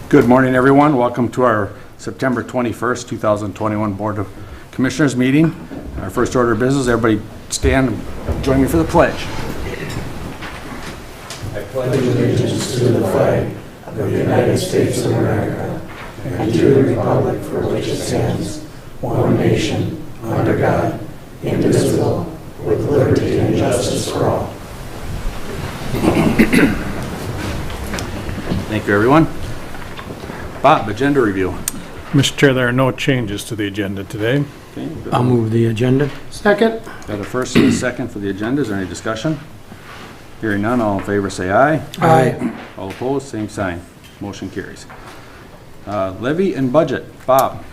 Good morning, everyone. Welcome to our September 21st, 2021 Board of Commissioners meeting. Our first order of business, everybody stand and join me for the pledge. I pledge allegiance to the flag of the United States of America and to the republic for which it stands, one nation, under God, indivisible, with liberty and justice for all. Thank you, everyone. Bob, agenda review. Mr. Chair, there are no changes to the agenda today. Okay, I'll move the agenda. Second. got a first and a second for the agenda. Is there any discussion? Hearing none, all in favor say aye. Aye. All opposed, same sign. Motion carries. Levy and budget. Bob.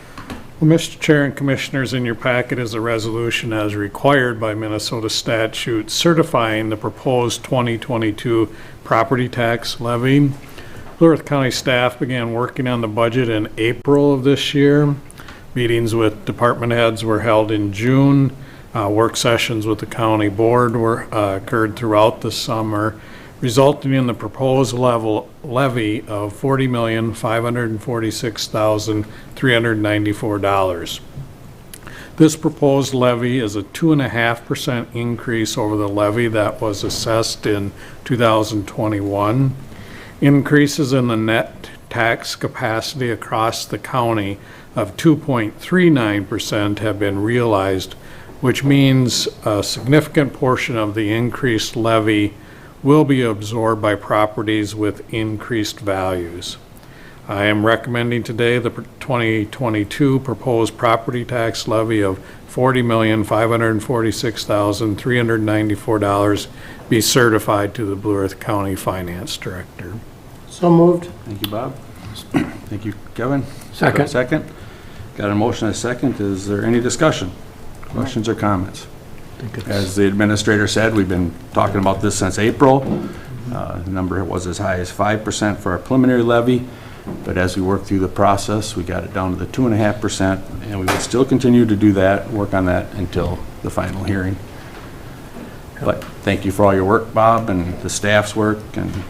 Well, Mr. Chair and Commissioners, in your packet is a resolution as required by Minnesota statute certifying the proposed 2022 property tax levy. Blue Earth County staff began working on the budget in April of this year. Meetings with department heads were held in June. Work sessions with the county board occurred throughout the summer, resulting in the proposed levy of $40,546,394. This proposed levy is a 2.5% increase over the levy that was assessed in 2021. Increases in the net tax capacity across the county of 2.39% have been realized, which means a significant portion of the increased levy will be absorbed by properties with increased values. I am recommending today the 2022 proposed property tax levy of $40,546,394 be certified to the Blue Earth County Finance Director. So moved. Thank you, Bob. Thank you, Kevin. Second. Second. Got a motion and a second. Is there any discussion? Questions or comments? As the administrator said, we've been talking about this since April. The number was as high as 5% for our preliminary levy, but as we worked through the process, we got it down to the 2.5%, and we will still continue to do that, work on that until the final hearing. But thank you for all your work, Bob, and the staff's work, and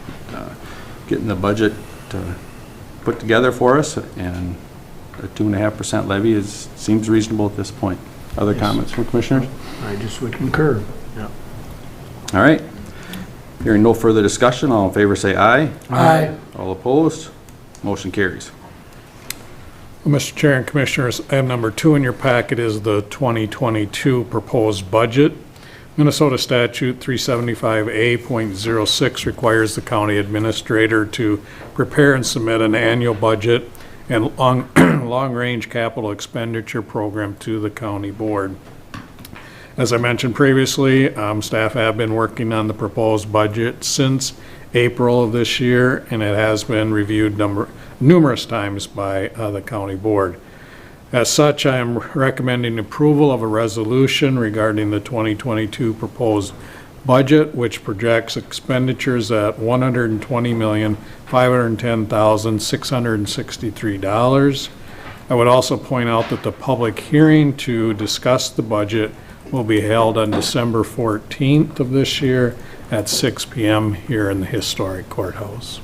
getting the budget put together for us, and a 2.5% levy seems reasonable at this point. Other comments from commissioners? I just would concur. Yeah. All right. Hearing no further discussion, all in favor say aye. Aye. All opposed? Motion carries. Well, Mr. Chair and Commissioners, item number 2 in your packet is the 2022 proposed budget. Minnesota statute 375A.06 requires the county administrator to prepare and submit an annual budget and long-range capital expenditure program to the county board. As I mentioned previously, staff have been working on the proposed budget since April of this year, and it has been reviewed numerous times by the county board. As such, I am recommending approval of a resolution regarding the 2022 proposed budget, which projects expenditures at $120,510,663. I would also point out that the public hearing to discuss the budget will be held on December 14th of this year at 6 p.m. here in the historic courthouse.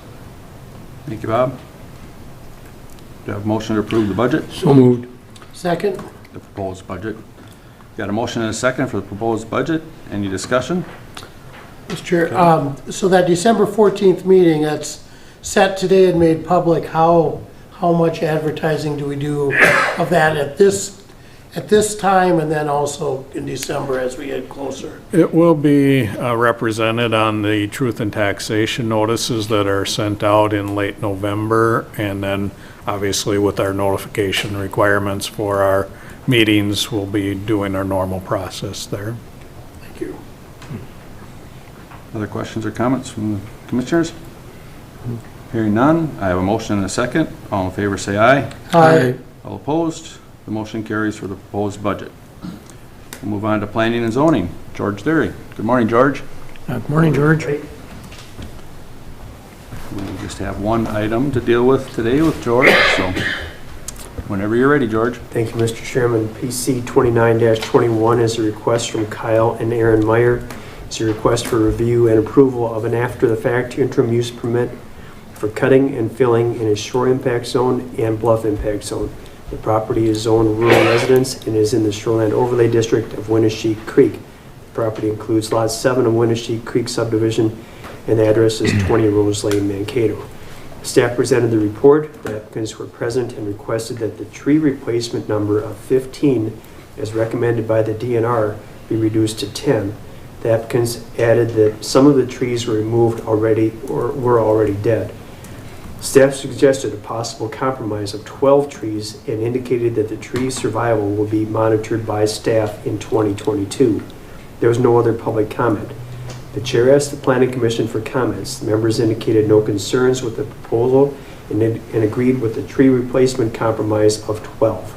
Thank you, Bob. Do you have a motion to approve the budget? So moved. Second. The proposed budget. Got a motion and a second for the proposed budget. Any discussion? Mr. Chair, so that December 14th meeting, that's set today and made public, how much advertising do we do of that at this time, and then also in December as we get closer? It will be represented on the truth and taxation notices that are sent out in late November, and then obviously with our notification requirements for our meetings, we'll be doing our normal process there. Thank you. Other questions or comments from the commissioners? Hearing none, I have a motion and a second. All in favor say aye. Aye. All opposed? The motion carries for the proposed budget. We'll move on to planning and zoning. George Derry. Good morning, George. Good morning, George. We just have one item to deal with today with George, so whenever you're ready, George. Thank you, Mr. Chairman. PC 29-21 is a request from Kyle and Aaron Meyer. It's a request for review and approval of an after-the-fact interim use permit for cutting and filling in a shore impact zone and bluff impact zone. The property is zoned rural residence and is in the shoreline overlay district of Winnesheek Creek. The property includes Lot 7 of Winnesheek Creek subdivision, and the address is 20 Rose Lane, Mankato. Staff presented the report. The applicants were present and requested that the tree replacement number of 15, as recommended by the DNR, be reduced to 10. The applicants added that some of the trees were removed already or were already dead. Staff suggested a possible compromise of 12 trees and indicated that the tree survival will be monitored by staff in 2022. There was no other public comment. The chair asked the Planning Commission for comments. The members indicated no concerns with the proposal and agreed with the tree replacement compromise of 12.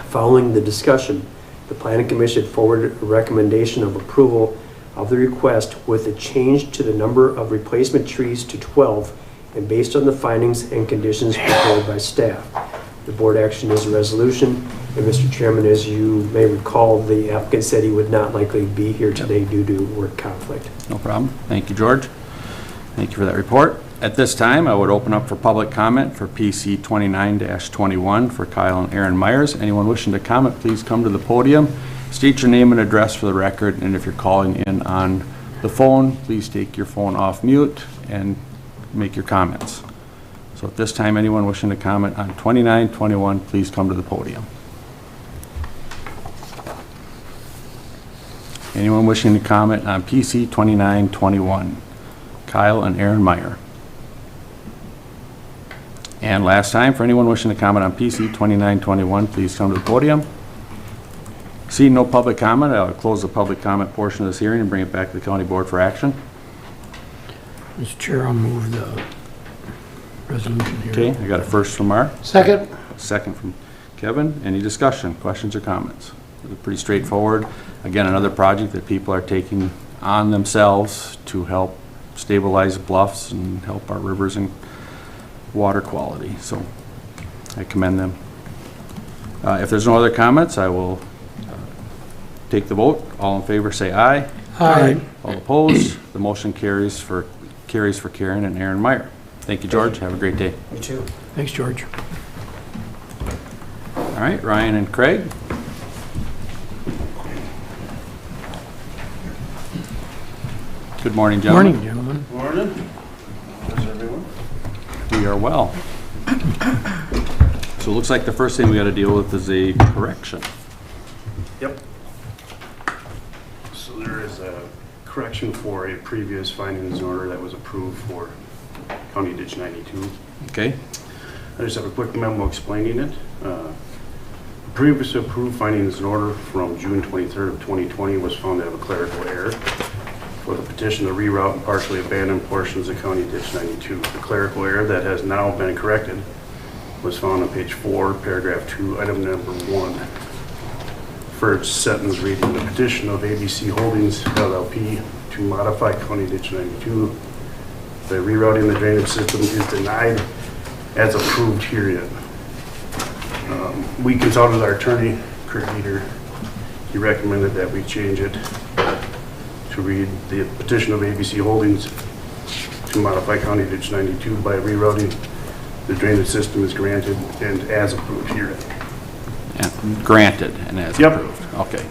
Following the discussion, the Planning Commission forwarded a recommendation of approval of the request with a change to the number of replacement trees to 12 and based on the findings and conditions prepared by staff. The board action is a resolution, and Mr. Chairman, as you may recall, the applicant said he would not likely be here today due to work conflict. No problem. Thank you, George. Thank you for that report. At this time, I would open up for public comment for PC 29-21 for Kyle and Aaron Myers. Anyone wishing to comment, please come to the podium. State your name and address for the record, and if you're calling in on the phone, please take your phone off mute and make your comments. So at this time, anyone wishing to comment on 29-21, please come to the podium. Anyone wishing to comment on PC 29-21? Kyle and Aaron Meyer. And last time, for anyone wishing to comment on PC 29-21, please come to the podium. Seeing no public comment, I'll close the public comment portion of this hearing and bring it back to the county board for action. Mr. Chair, I'll move the resolution here. Okay, I got a first from Mark, Second. a second from Kevin. Any discussion, questions, or comments? It's pretty straightforward. Again, another project that people are taking on themselves to help stabilize bluffs and help our rivers and water quality. So I commend them. If there's no other comments, I will take the vote. All in favor say aye. Aye. All opposed, the motion carries for Karen and Aaron Meyer. Thank you, George. Have a great day. You too. Thanks, George. All right, Ryan and Craig. Good morning, gentlemen. Morning, gentlemen. Morning. How's everyone? We are well. So it looks like the first thing we got to deal with is a correction. Yep. So there is a correction for a previous findings order that was approved for County Ditch 92. Okay? I just have a quick memo explaining it. Previously approved findings in order from June 23rd of 2020 was found to have a clerical error for the petition to reroute and partially abandon portions of County Ditch 92. The clerical error that has now been corrected was found on page 4, paragraph 2, item number 1. First sentence reading, the petition of ABC Holdings LLP to modify County Ditch 92 by rerouting the drainage system is denied as approved herein. We consulted our attorney, Kurt Leader. He recommended that we change it to read the petition of ABC Holdings to modify County Ditch 92 by rerouting the drainage system is granted and as approved herein. And granted and as Yep. approved. Okay.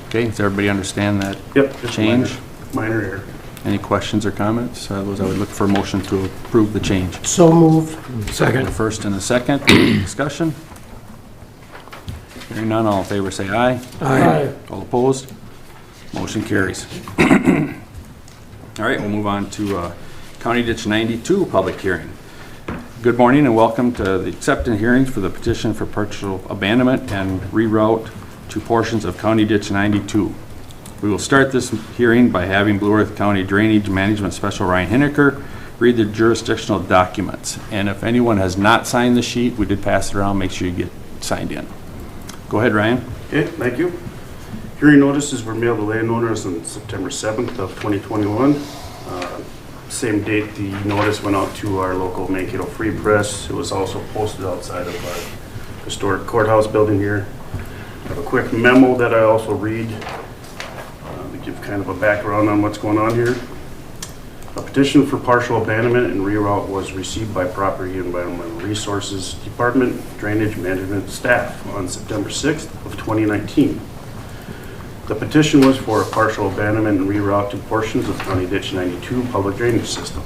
Okay, does everybody understand that Yep. just change? Minor error. Any questions or comments? I would look for a motion to approve the change. So moved. A Second. first and a second. Discussion? Hearing none, all in favor say aye. Aye. All opposed? Motion carries. All right, we'll move on to County Ditch 92 public hearing. Good morning and welcome to the acceptance hearings for the petition for partial abandonment and reroute to portions of County Ditch 92. We will start this hearing by having Blue Earth County Drainage Management Special Ryan Hineker read the jurisdictional documents. And if anyone has not signed the sheet, we did pass it around, make sure you get signed in. Go ahead, Ryan. Okay, thank you. Hearing notices were mailed to landowners on September 7th of 2021. Same date the notice went out to our local Mankato Free Press. It was also posted outside of our historic courthouse building here. I have a quick memo that I also read to give kind of a background on what's going on here. A petition for partial abandonment and reroute was received by Property and Environmental Resources Department Drainage Management staff on September 6th of 2019. The petition was for a partial abandonment and reroute to portions of County Ditch 92 public drainage system.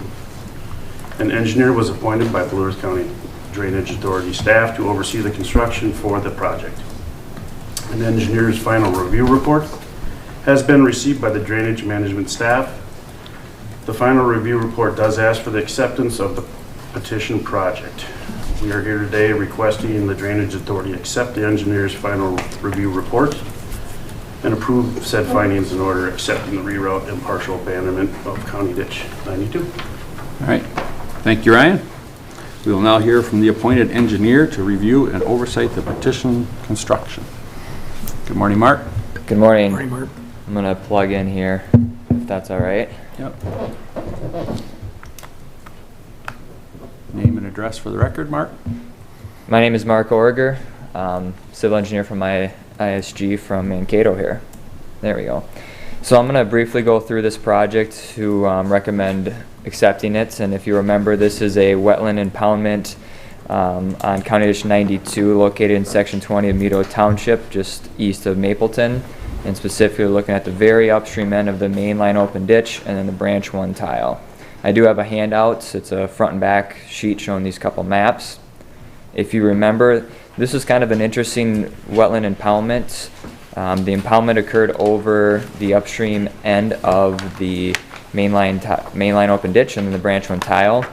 An engineer was appointed by Blue Earth County Drainage Authority staff to oversee the construction for the project. An engineer's final review report has been received by the drainage management staff. The final review report does ask for the acceptance of the petition project. We are here today requesting the Drainage Authority accept the engineer's final review report and approve said findings in order accepting the reroute and partial abandonment of County Ditch 92. All right, thank you, Ryan. We will now hear from the appointed engineer to review and oversight the petition construction. Good morning, Mark. Good morning. Morning, Mark. I'm gonna plug in here, if that's all right. Yep. Name and address for the record, Mark. My name is Mark Orger, civil engineer from my ISG from Mankato here. There we go. So I'm gonna briefly go through this project to recommend accepting it. And if you remember, this is a wetland impoundment on County Ditch 92, located in Section 20 of Meadow Township, just east of Mapleton, and specifically looking at the very upstream end of the main line open ditch and then the branch 1 tile. I do have a handout. It's a front and back sheet showing these couple maps. If you remember, this is kind of an interesting wetland impoundment. The impoundment occurred over the upstream end of the mainline open ditch and then the branch 1 tile.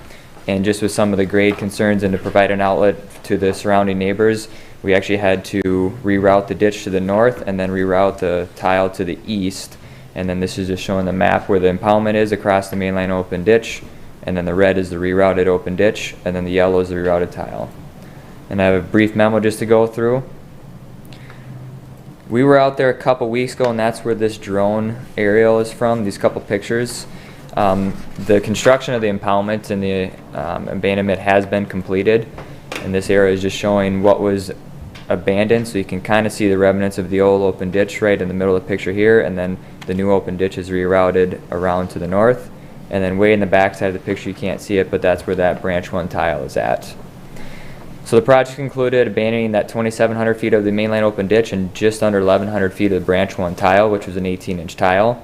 And just with some of the grade concerns and to provide an outlet to the surrounding neighbors, we actually had to reroute the ditch to the north and then reroute the tile to the east. And then this is just showing the map where the impoundment is across the mainline open ditch. And then the red is the rerouted open ditch, and then the yellow is the rerouted tile. And I have a brief memo just to go through. We were out there a couple weeks ago, and that's where this drone aerial is from, these couple pictures. The construction of the impoundment and the abandonment has been completed, and this area is just showing what was abandoned, so you can kind of see the remnants of the old open ditch right in the middle of the picture here, and then the new open ditch is rerouted around to the north, and then way in the back side of the picture you can't see it, but that's where that branch 1 tile is at. So the project included abandoning that 2,700 feet of the mainline open ditch and just under 1,100 feet of the branch 1 tile, which was an 18-inch tile.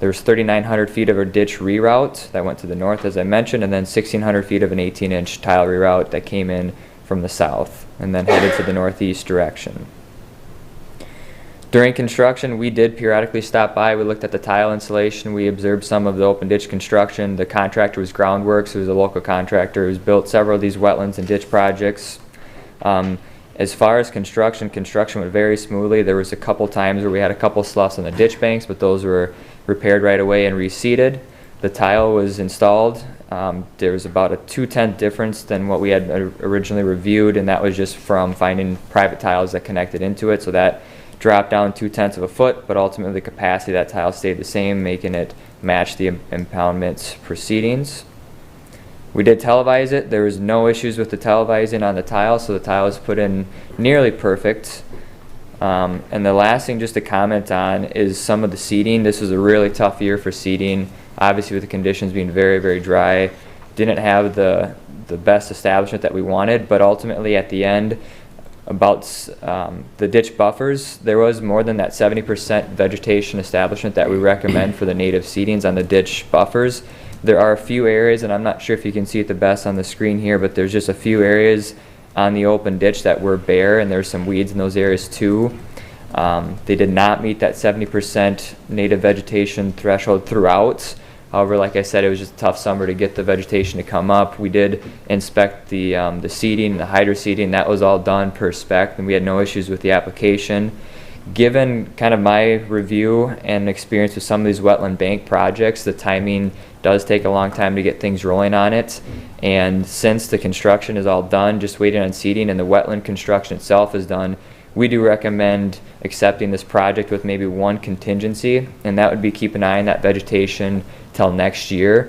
There was 3,900 feet of a ditch reroute that went to the north, as I mentioned, and then 1,600 feet of an 18-inch tile reroute that came in from the south and then headed to the northeast direction. During construction, we did periodically stop by. We looked at the tile installation. We observed some of the open ditch construction. The contractor was Groundworks, who was a local contractor who's built several of these wetlands and ditch projects. As far as construction went very smoothly. There was a couple times where we had a couple sloughs on the ditch banks, but those were repaired right away and reseeded. The tile was installed. There was about a 2/10 difference than what we had originally reviewed, and that was just from finding private tiles that connected into it. So that dropped down 2/10 of a foot, but ultimately the capacity of that tile stayed the same, making it match the impoundment proceedings. We did televise it. There was no issues with the televising on the tile, so the tile was put in nearly perfect. And the last thing just to comment on is some of the seeding. This was a really tough year for seeding, obviously with the conditions being very, very dry. Didn't have the best establishment that we wanted, but ultimately at the end, about the ditch buffers, there was more than that 70% vegetation establishment that we recommend for the native seedings on the ditch buffers. There are a few areas, and I'm not sure if you can see it the best on the screen here, but there's just a few areas on the open ditch that were bare, and there's some weeds in those areas too. They did not meet that 70% native vegetation threshold throughout. However, like I said, it was just a tough summer to get the vegetation to come up. We did inspect the seeding, the hydro seeding. That was all done per spec, and we had no issues with the application. Given kind of my review and experience with some of these wetland bank projects, the timing does take a long time to get things rolling on it. And since the construction is all done, just waiting on seeding, and the wetland construction itself is done, we do recommend accepting this project with maybe one contingency, and that would be keep an eye on that vegetation till next year.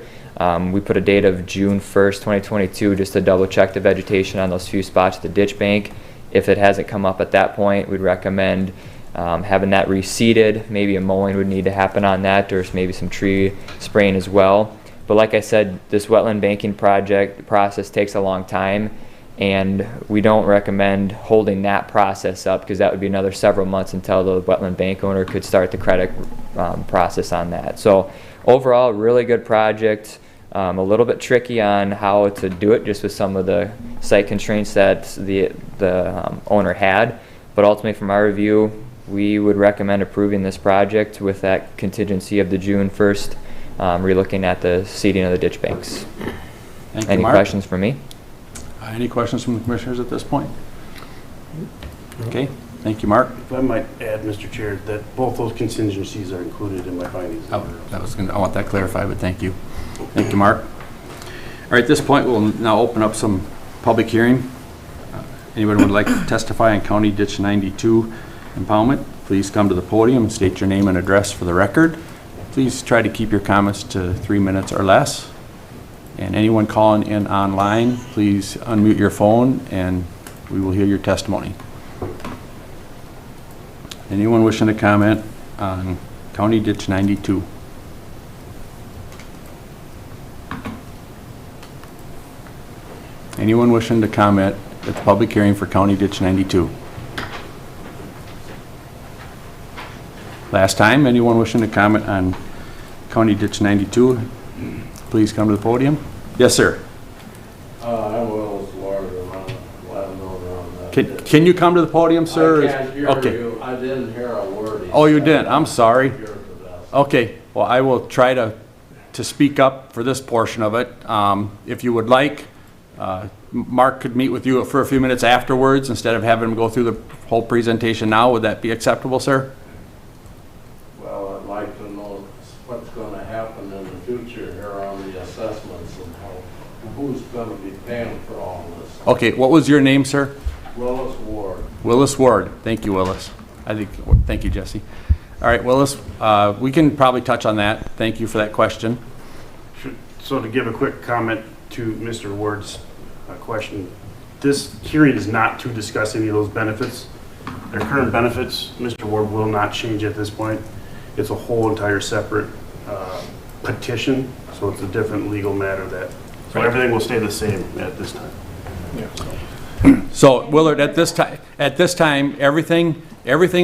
We put a date of June 1st, 2022, just to double check the vegetation on those few spots at the ditch bank. If it hasn't come up at that point, we'd recommend having that reseeded. Maybe a mowing would need to happen on that, or maybe some tree spraying as well. But like I said, this wetland banking process takes a long time, and we don't recommend holding that process up because that would be another several months until the wetland bank owner could start the credit process on that. So overall, really good project. A little bit tricky on how to do it just with some of the site constraints that the owner had. But ultimately, from our review, we would recommend approving this project with that contingency of the June 1st, relooking at the seeding of the ditch banks. Thank you, Any Mark. questions for me? Any questions from the commissioners at this point? Okay, thank you, Mark. If I might add, Mr. Chair, that both those contingencies are included in my findings. I want that clarified, but thank you. Thank you, Mark. All right, at this point, we'll now open up some public hearing. Anyone would like to testify on County Ditch 92 impoundment, please come to the podium and state your name and address for the record. Please try to keep your comments to 3 minutes or less. And anyone calling in online, please unmute your phone and we will hear your testimony. Anyone wishing to comment on County Ditch 92? Anyone wishing to comment at the public hearing for County Ditch 92? Last time, anyone wishing to comment on County Ditch 92, please come to the podium. Yes, sir. I'm Willis Ward, and I'm a landowner on that. Can you come to the podium, sir? I can't hear Okay. you. I didn't hear a word. he Oh, you said. didn't. I'm sorry. You're the best. Okay, well, I will try to speak up for this portion of it. If you would like, Mark could meet with you for a few minutes afterwards instead of having him go through the whole presentation now. Would that be acceptable, sir? Well, I'd like to know what's gonna happen in the future here on the assessments and who's gonna be paying for all this. Okay, what was your name, sir? Willis Ward. Willis Ward. Thank you, Willis. Thank you, Jesse. All right, Willis, we can probably touch on that. Thank you for that question. So to give a quick comment to Mr. Ward's question, this hearing is not to discuss any of those benefits. Their current benefits, Mr. Ward, will not change at this point. It's a whole entire separate petition, so it's a different legal matter so everything will stay the same at this time. So Willard, at this time, everything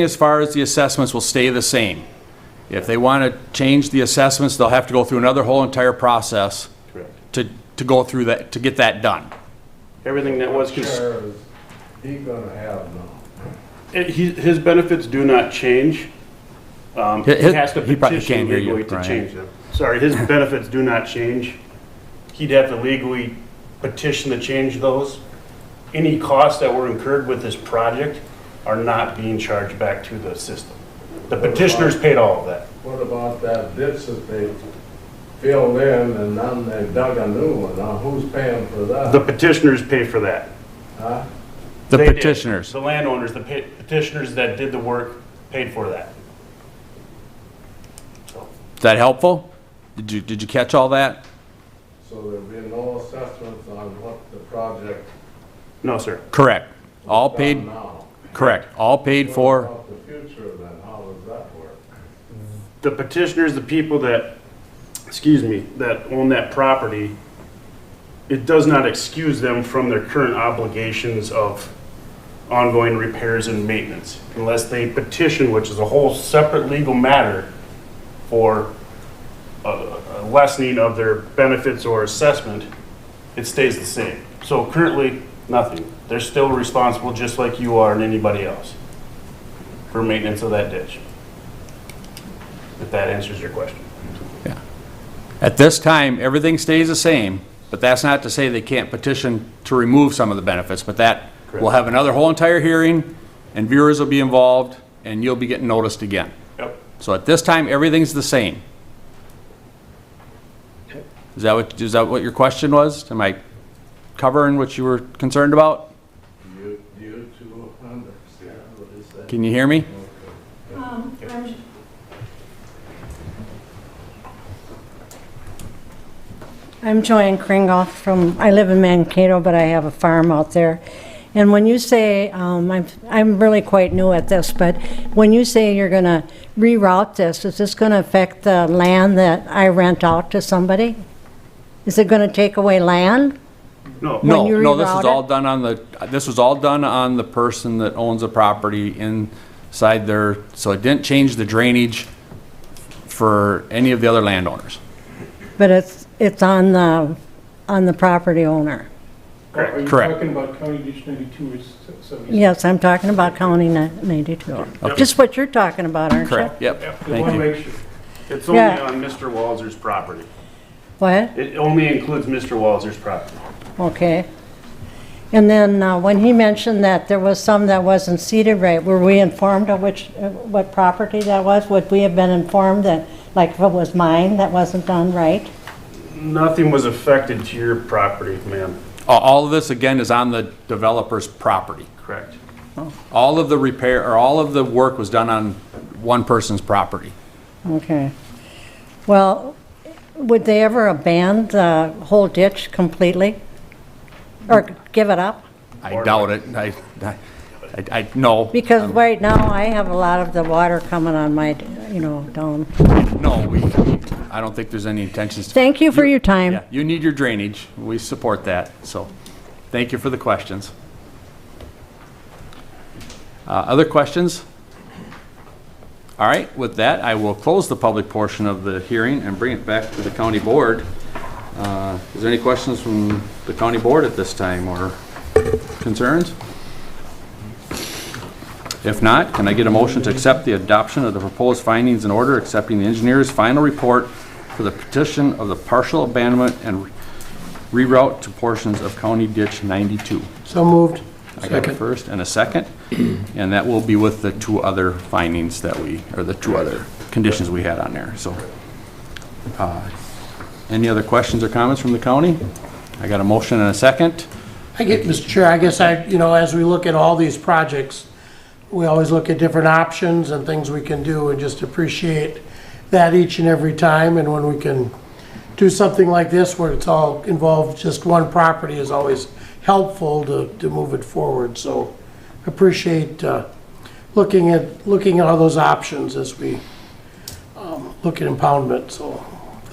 as far as the assessments will stay the same. If they want to change the assessments, they'll have to go through another whole entire process Correct. to go through that, to get that done. Everything that was, Share is he gonna have now? his benefits do not change. He has to He probably petition can't hear you, legally to Ryan. change them. Sorry, his benefits do not change. He'd have to legally petition to change those. Any costs that were incurred with this project are not being charged back to the system. The petitioners paid all of that. What about that ditch that they filled in and then they dug a new one? Now, who's paying for that? The petitioners pay for that. Huh? The They did. petitioners. The landowners, the petitioners that did the work paid for that. So, Is that helpful? Did you catch all that? So there'll be no assessments on what the project no, sir. Correct. All done paid, now? correct. All paid What for. about the future then? How does that work? The petitioners, the people that, that own that property, it does not excuse them from their current obligations of ongoing repairs and maintenance unless they petition, which is a whole separate legal matter for a lessening of their benefits or assessment. It stays the same. So currently, nothing. They're still responsible just like you are and anybody else for maintenance of that ditch. If that answers your question. Yeah. At this time, everything stays the same, but that's not to say they can't petition to remove some of the benefits, but that we'll have another whole entire hearing and viewers will be involved and you'll be getting noticed again. Yep. So at this time, everything's the same. Is that what your question was? Am I covering what you were concerned about? You two understand what he said? Can you hear me? I'm Joanne Kringoff I live in Mankato, but I have a farm out there. And when you say, I'm really quite new at this, but when you say you're going to reroute this, is this going to affect the land that I rent out to somebody? Is it gonna take away land? No, No, you no, this reroute is all done on this was all done on the person that owns the property inside their, so it didn't change the drainage for any of the other landowners. But it's on the property owner. Are you Correct. talking about County Ditch 92 or 76? Yes, I'm talking about County 92. Just what you're talking about, aren't you? Correct, yep, I thank want to you. make sure. it's only Yeah. on Mr. Walzer's property. What? It only includes Mr. Walzer's property. Okay. And then when he mentioned that there was some that wasn't seeded right, were we informed of what property that was? Would we have been informed that, like if it was mine, that wasn't done right? Nothing was affected to your property, ma'am. All of this, again, is on the developer's property. Correct. All of the repair, or all of the work was done on one person's property. Okay. Well, would they ever abandon the whole ditch completely? Or give it up? I doubt it. I no. Because right now, I have a lot of the water coming on my, down. No, I don't think there's any intentions to. Thank you for your time. Yeah, you need your drainage. We support that, so thank you for the questions. Other questions? All right, with that, I will close the public portion of the hearing and bring it back to the county board. Is there any questions from the county board at this time or concerns? If not, can I get a motion to accept the adoption of the proposed findings in order, accepting the engineer's final report for the petition of the partial abandonment and reroute to portions of County Ditch 92? So moved. I got a first and a second, and that will be with the two other findings that the two other conditions we had on there, so. Any other questions or comments from the county? I got a motion and a second. Mr. Chair, I guess as we look at all these projects, we always look at different options and things we can do and just appreciate that each and every time. And when we can do something like this where it's all involved, just one property is always helpful to move it forward. So appreciate looking at all those options as we look at impoundment. So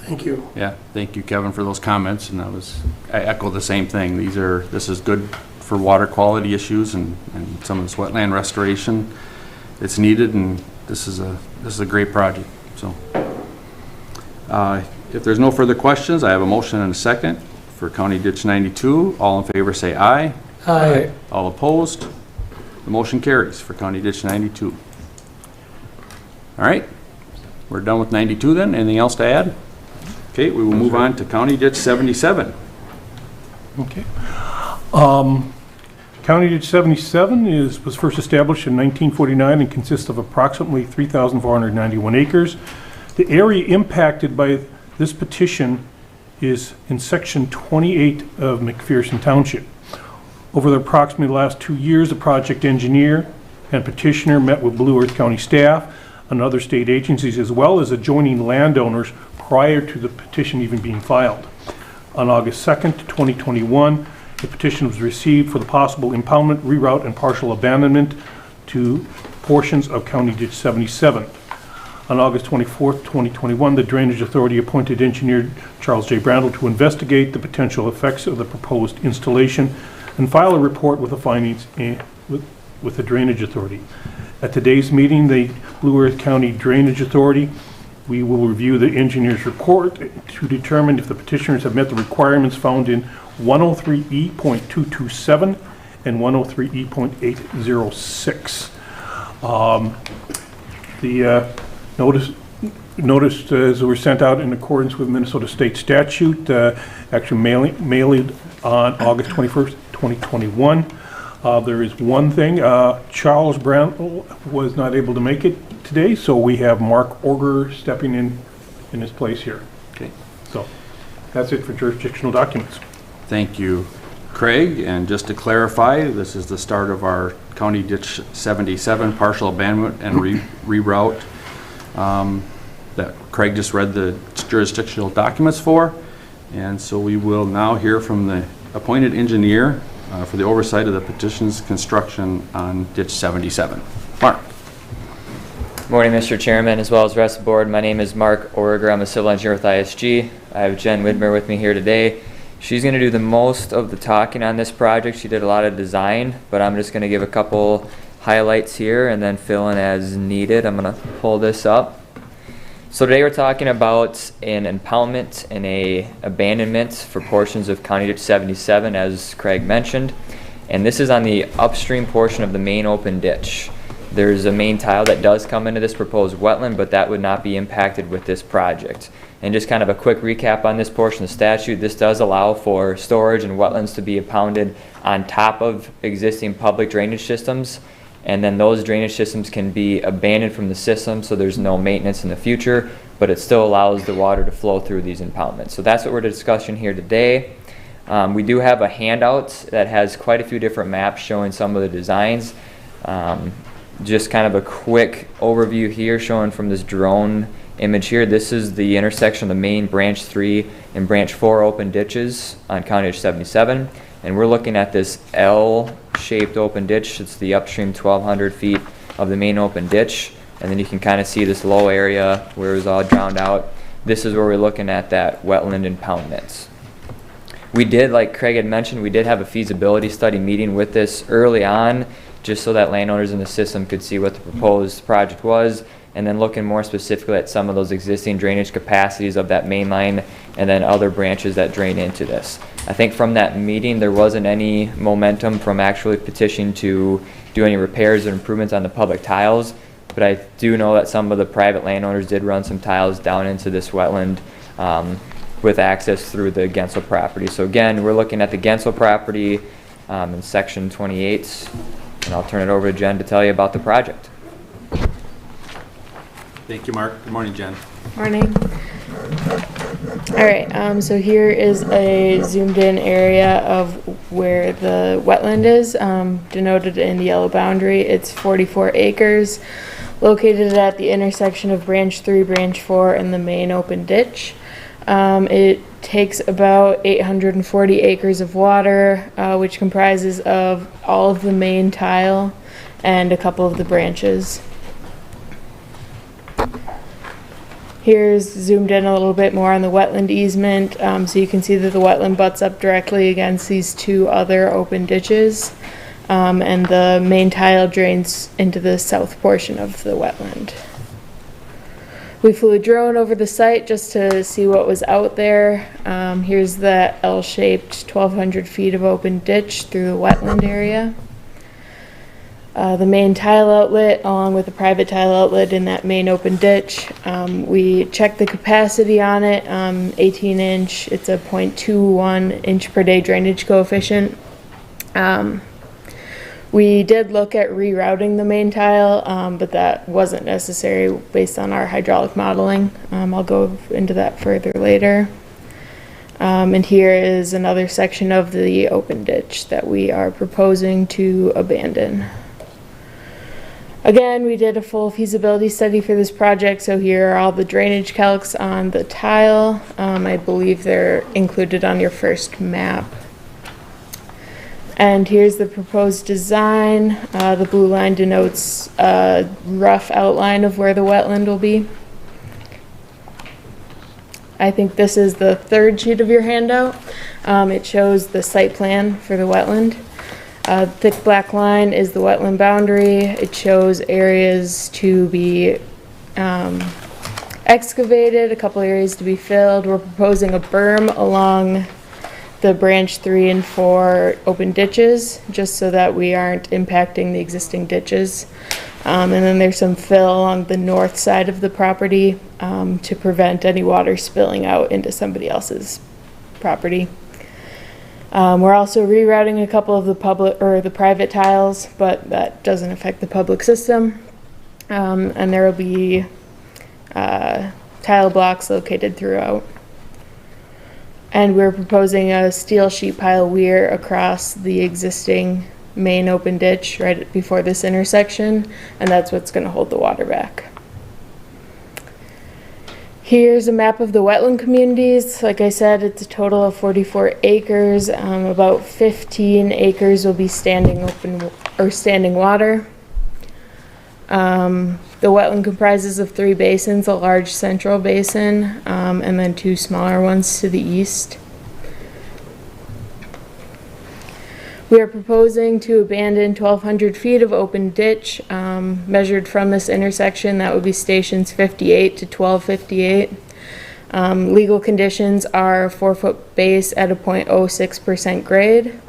thank you. Yeah, thank you, Kevin, for those comments, and I echo the same thing. This is good for water quality issues and some of this wetland restoration. It's needed, and this is a great project, so. If there's no further questions, I have a motion and a second for County Ditch 92. All in favor say aye. Aye. All opposed? The motion carries for County Ditch 92. All right, we're done with 92 then. Anything else to add? Okay, we will move on to County Ditch 77. Okay. County Ditch 77 was first established in 1949 and consists of approximately 3,491 acres. The area impacted by this petition is in section 28 of McPherson Township. Over the approximately last 2 years, the project engineer and petitioner met with Blue Earth County staff and other state agencies as well as adjoining landowners prior to the petition even being filed. On August 2nd, 2021, the petition was received for the possible impoundment, reroute, and partial abandonment to portions of County Ditch 77. On August 24th, 2021, the Drainage Authority appointed engineer Charles J. Brandel to investigate the potential effects of the proposed installation and file a report with the findings with the Drainage Authority. At today's meeting, the Blue Earth County Drainage Authority, we will review the engineer's report to determine if the petitioners have met the requirements found in 103E.227 and 103E.806. The notices were sent out in accordance with Minnesota State statute, actually mailed on August 21st, 2021. There is one thing, Charles Brandel was not able to make it today, so we have Mark Orger stepping in his place here. Okay. So that's it for jurisdictional documents. Thank you, Craig. And just to clarify, this is the start of our County Ditch 77 partial abandonment and reroute that Craig just read the jurisdictional documents for. And so we will now hear from the appointed engineer for the oversight of the petition's construction on Ditch 77. Mark. Morning, Mr. Chairman, as well as the rest of the board. My name is Mark Origer. I'm a civil engineer with ISG. I have Jen Widmer with me here today. She's going to do the most of the talking on this project. She did a lot of design, but I'm just going to give a couple highlights here and then fill in as needed. I'm going to pull this up. So today we're talking about an impoundment and a abandonment for portions of County Ditch 77, as Craig mentioned. And this is on the upstream portion of the main open ditch. There's a main tile that does come into this proposed wetland, but that would not be impacted with this project. And just kind of a quick recap on this portion of the statute, this does allow for storage and wetlands to be impounded on top of existing public drainage systems. And then those drainage systems can be abandoned from the system, so there's no maintenance in the future, but it still allows the water to flow through these impoundments. So that's what we're discussing here today. We do have a handout that has quite a few different maps showing some of the designs. Just kind of a quick overview here showing from this drone image here. This is the intersection of the main branch 3 and branch 4 open ditches on County Ditch 77. And we're looking at this L-shaped open ditch. It's the upstream 1,200 feet of the main open ditch. And then you can kind of see this low area where it was all drowned out. This is where we're looking at that wetland impoundments. We did, like Craig had mentioned, we did have a feasibility study meeting with this early on, just so that landowners in the system could see what the proposed project was, and then looking more specifically at some of those existing drainage capacities of that main line and then other branches that drain into this. I think from that meeting there wasn't any momentum from actually petitioning to do any repairs or improvements on the public tiles, but I do know that some of the private landowners did run some tiles down into this wetland with access through the Gensel property. So again, we're looking at the Gensel property in section 28. And I'll turn it over to Jen to tell you about the project. Thank you, Mark. Good morning, Jen. Morning. All right, so here is a zoomed in area of where the wetland is, denoted in the yellow boundary. It's 44 acres, located at the intersection of branch 3, branch 4, and the main open ditch. It takes about 840 acres of water, which comprises of all of the main tile and a couple of the branches. Here's zoomed in a little bit more on the wetland easement, so you can see that the wetland butts up directly against these two other open ditches, and the main tile drains into the south portion of the wetland. We flew a drone over the site just to see what was out there. Here's the L-shaped 1,200 feet of open ditch through the wetland area. The main tile outlet, along with the private tile outlet in that main open ditch. We checked the capacity on it, 18 inch. It's a 0.21 inch per day drainage coefficient. We did look at rerouting the main tile, but that wasn't necessary based on our hydraulic modeling. I'll go into that further later. And here is another section of the open ditch that we are proposing to abandon. Again, we did a full feasibility study for this project, so here are all the drainage calcs on the tile. I believe they're included on your first map. And here's the proposed design. The blue line denotes a rough outline of where the wetland will be. I think this is the third sheet of your handout. It shows the site plan for the wetland. Thick black line is the wetland boundary. It shows areas to be excavated, a couple areas to be filled. We're proposing a berm along the branch 3 and 4 open ditches, just so that we aren't impacting the existing ditches. And then there's some fill along the north side of the property to prevent any water spilling out into somebody else's property. We're also rerouting a couple of the public or the private tiles, but that doesn't affect the public system. And there will be tile blocks located throughout. And we're proposing a steel sheet pile weir across the existing main open ditch right before this intersection, and that's what's going to hold the water back. Here's a map of the wetland communities. Like I said, it's a total of 44 acres. About 15 acres will be standing open or standing water. The wetland comprises of 3 basins, a large central basin, and then 2 smaller ones to the east. We are proposing to abandon 1,200 feet of open ditch measured from this intersection. That would be stations 58 to 1258. Legal conditions are a 4-foot base at a 0.06% grade.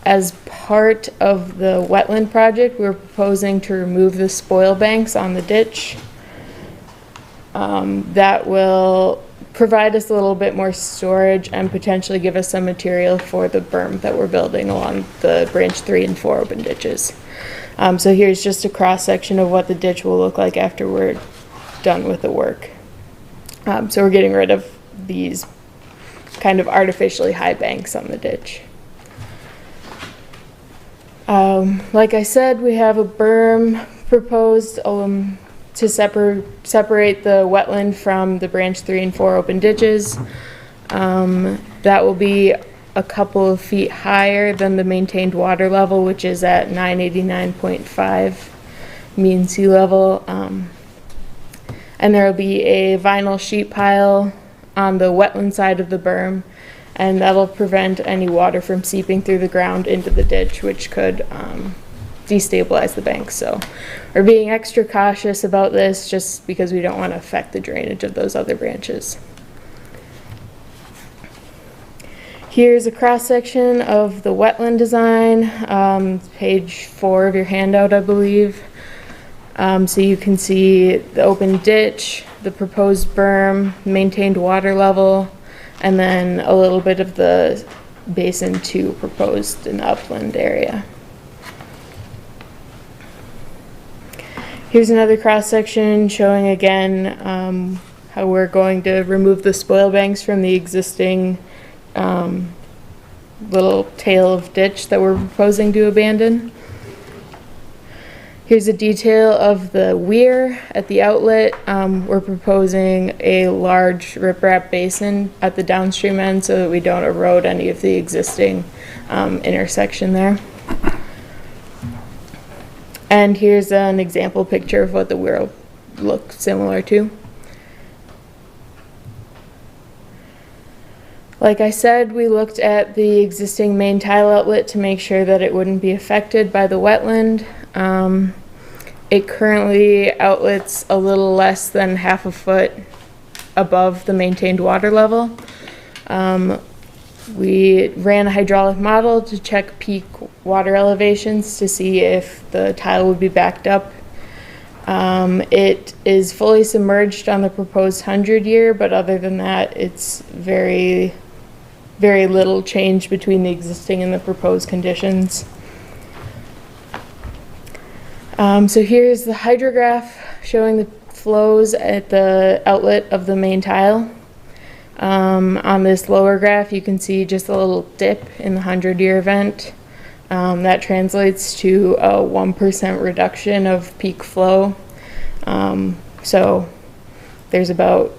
As part of the wetland project, we're proposing to remove the spoil banks on the ditch. That will provide us a little bit more storage and potentially give us some material for the berm that we're building along the branch 3 and 4 open ditches. So here's just a cross section of what the ditch will look like after we're done with the work. So we're getting rid of these kind of artificially high banks on the ditch. Like I said, we have a berm proposed to separate the wetland from the branch 3 and 4 open ditches. That will be a couple of feet higher than the maintained water level, which is at 989.5 mean sea level. And there will be a vinyl sheet pile on the wetland side of the berm, and that'll prevent any water from seeping through the ground into the ditch, which could destabilize the banks. So we're being extra cautious about this just because we don't want to affect the drainage of those other branches. Here's a cross-section of the wetland design, page 4 of your handout, I believe. So you can see the open ditch, the proposed berm, maintained water level, and then a little bit of the basin 2 proposed in the upland area. Here's another cross-section showing again how we're going to remove the spoil banks from the existing little tail of ditch that we're proposing to abandon. Here's a detail of the weir at the outlet. We're proposing a large riprap basin at the downstream end so that we don't erode any of the existing intersection there. And here's an example picture of what the weir will look similar to. Like I said, we looked at the existing main tile outlet to make sure that it wouldn't be affected by the wetland. It currently outlets a little less than half a foot above the maintained water level. We ran a hydraulic model to check peak water elevations to see if the tile would be backed up. It is fully submerged on the proposed 100-year, but other than that, it's very, very little change between the existing and the proposed conditions. So here's the hydrograph showing the flows at the outlet of the main tile. On this lower graph, you can see just a little dip in the 100-year event. That translates to a 1% reduction of peak flow. So there's about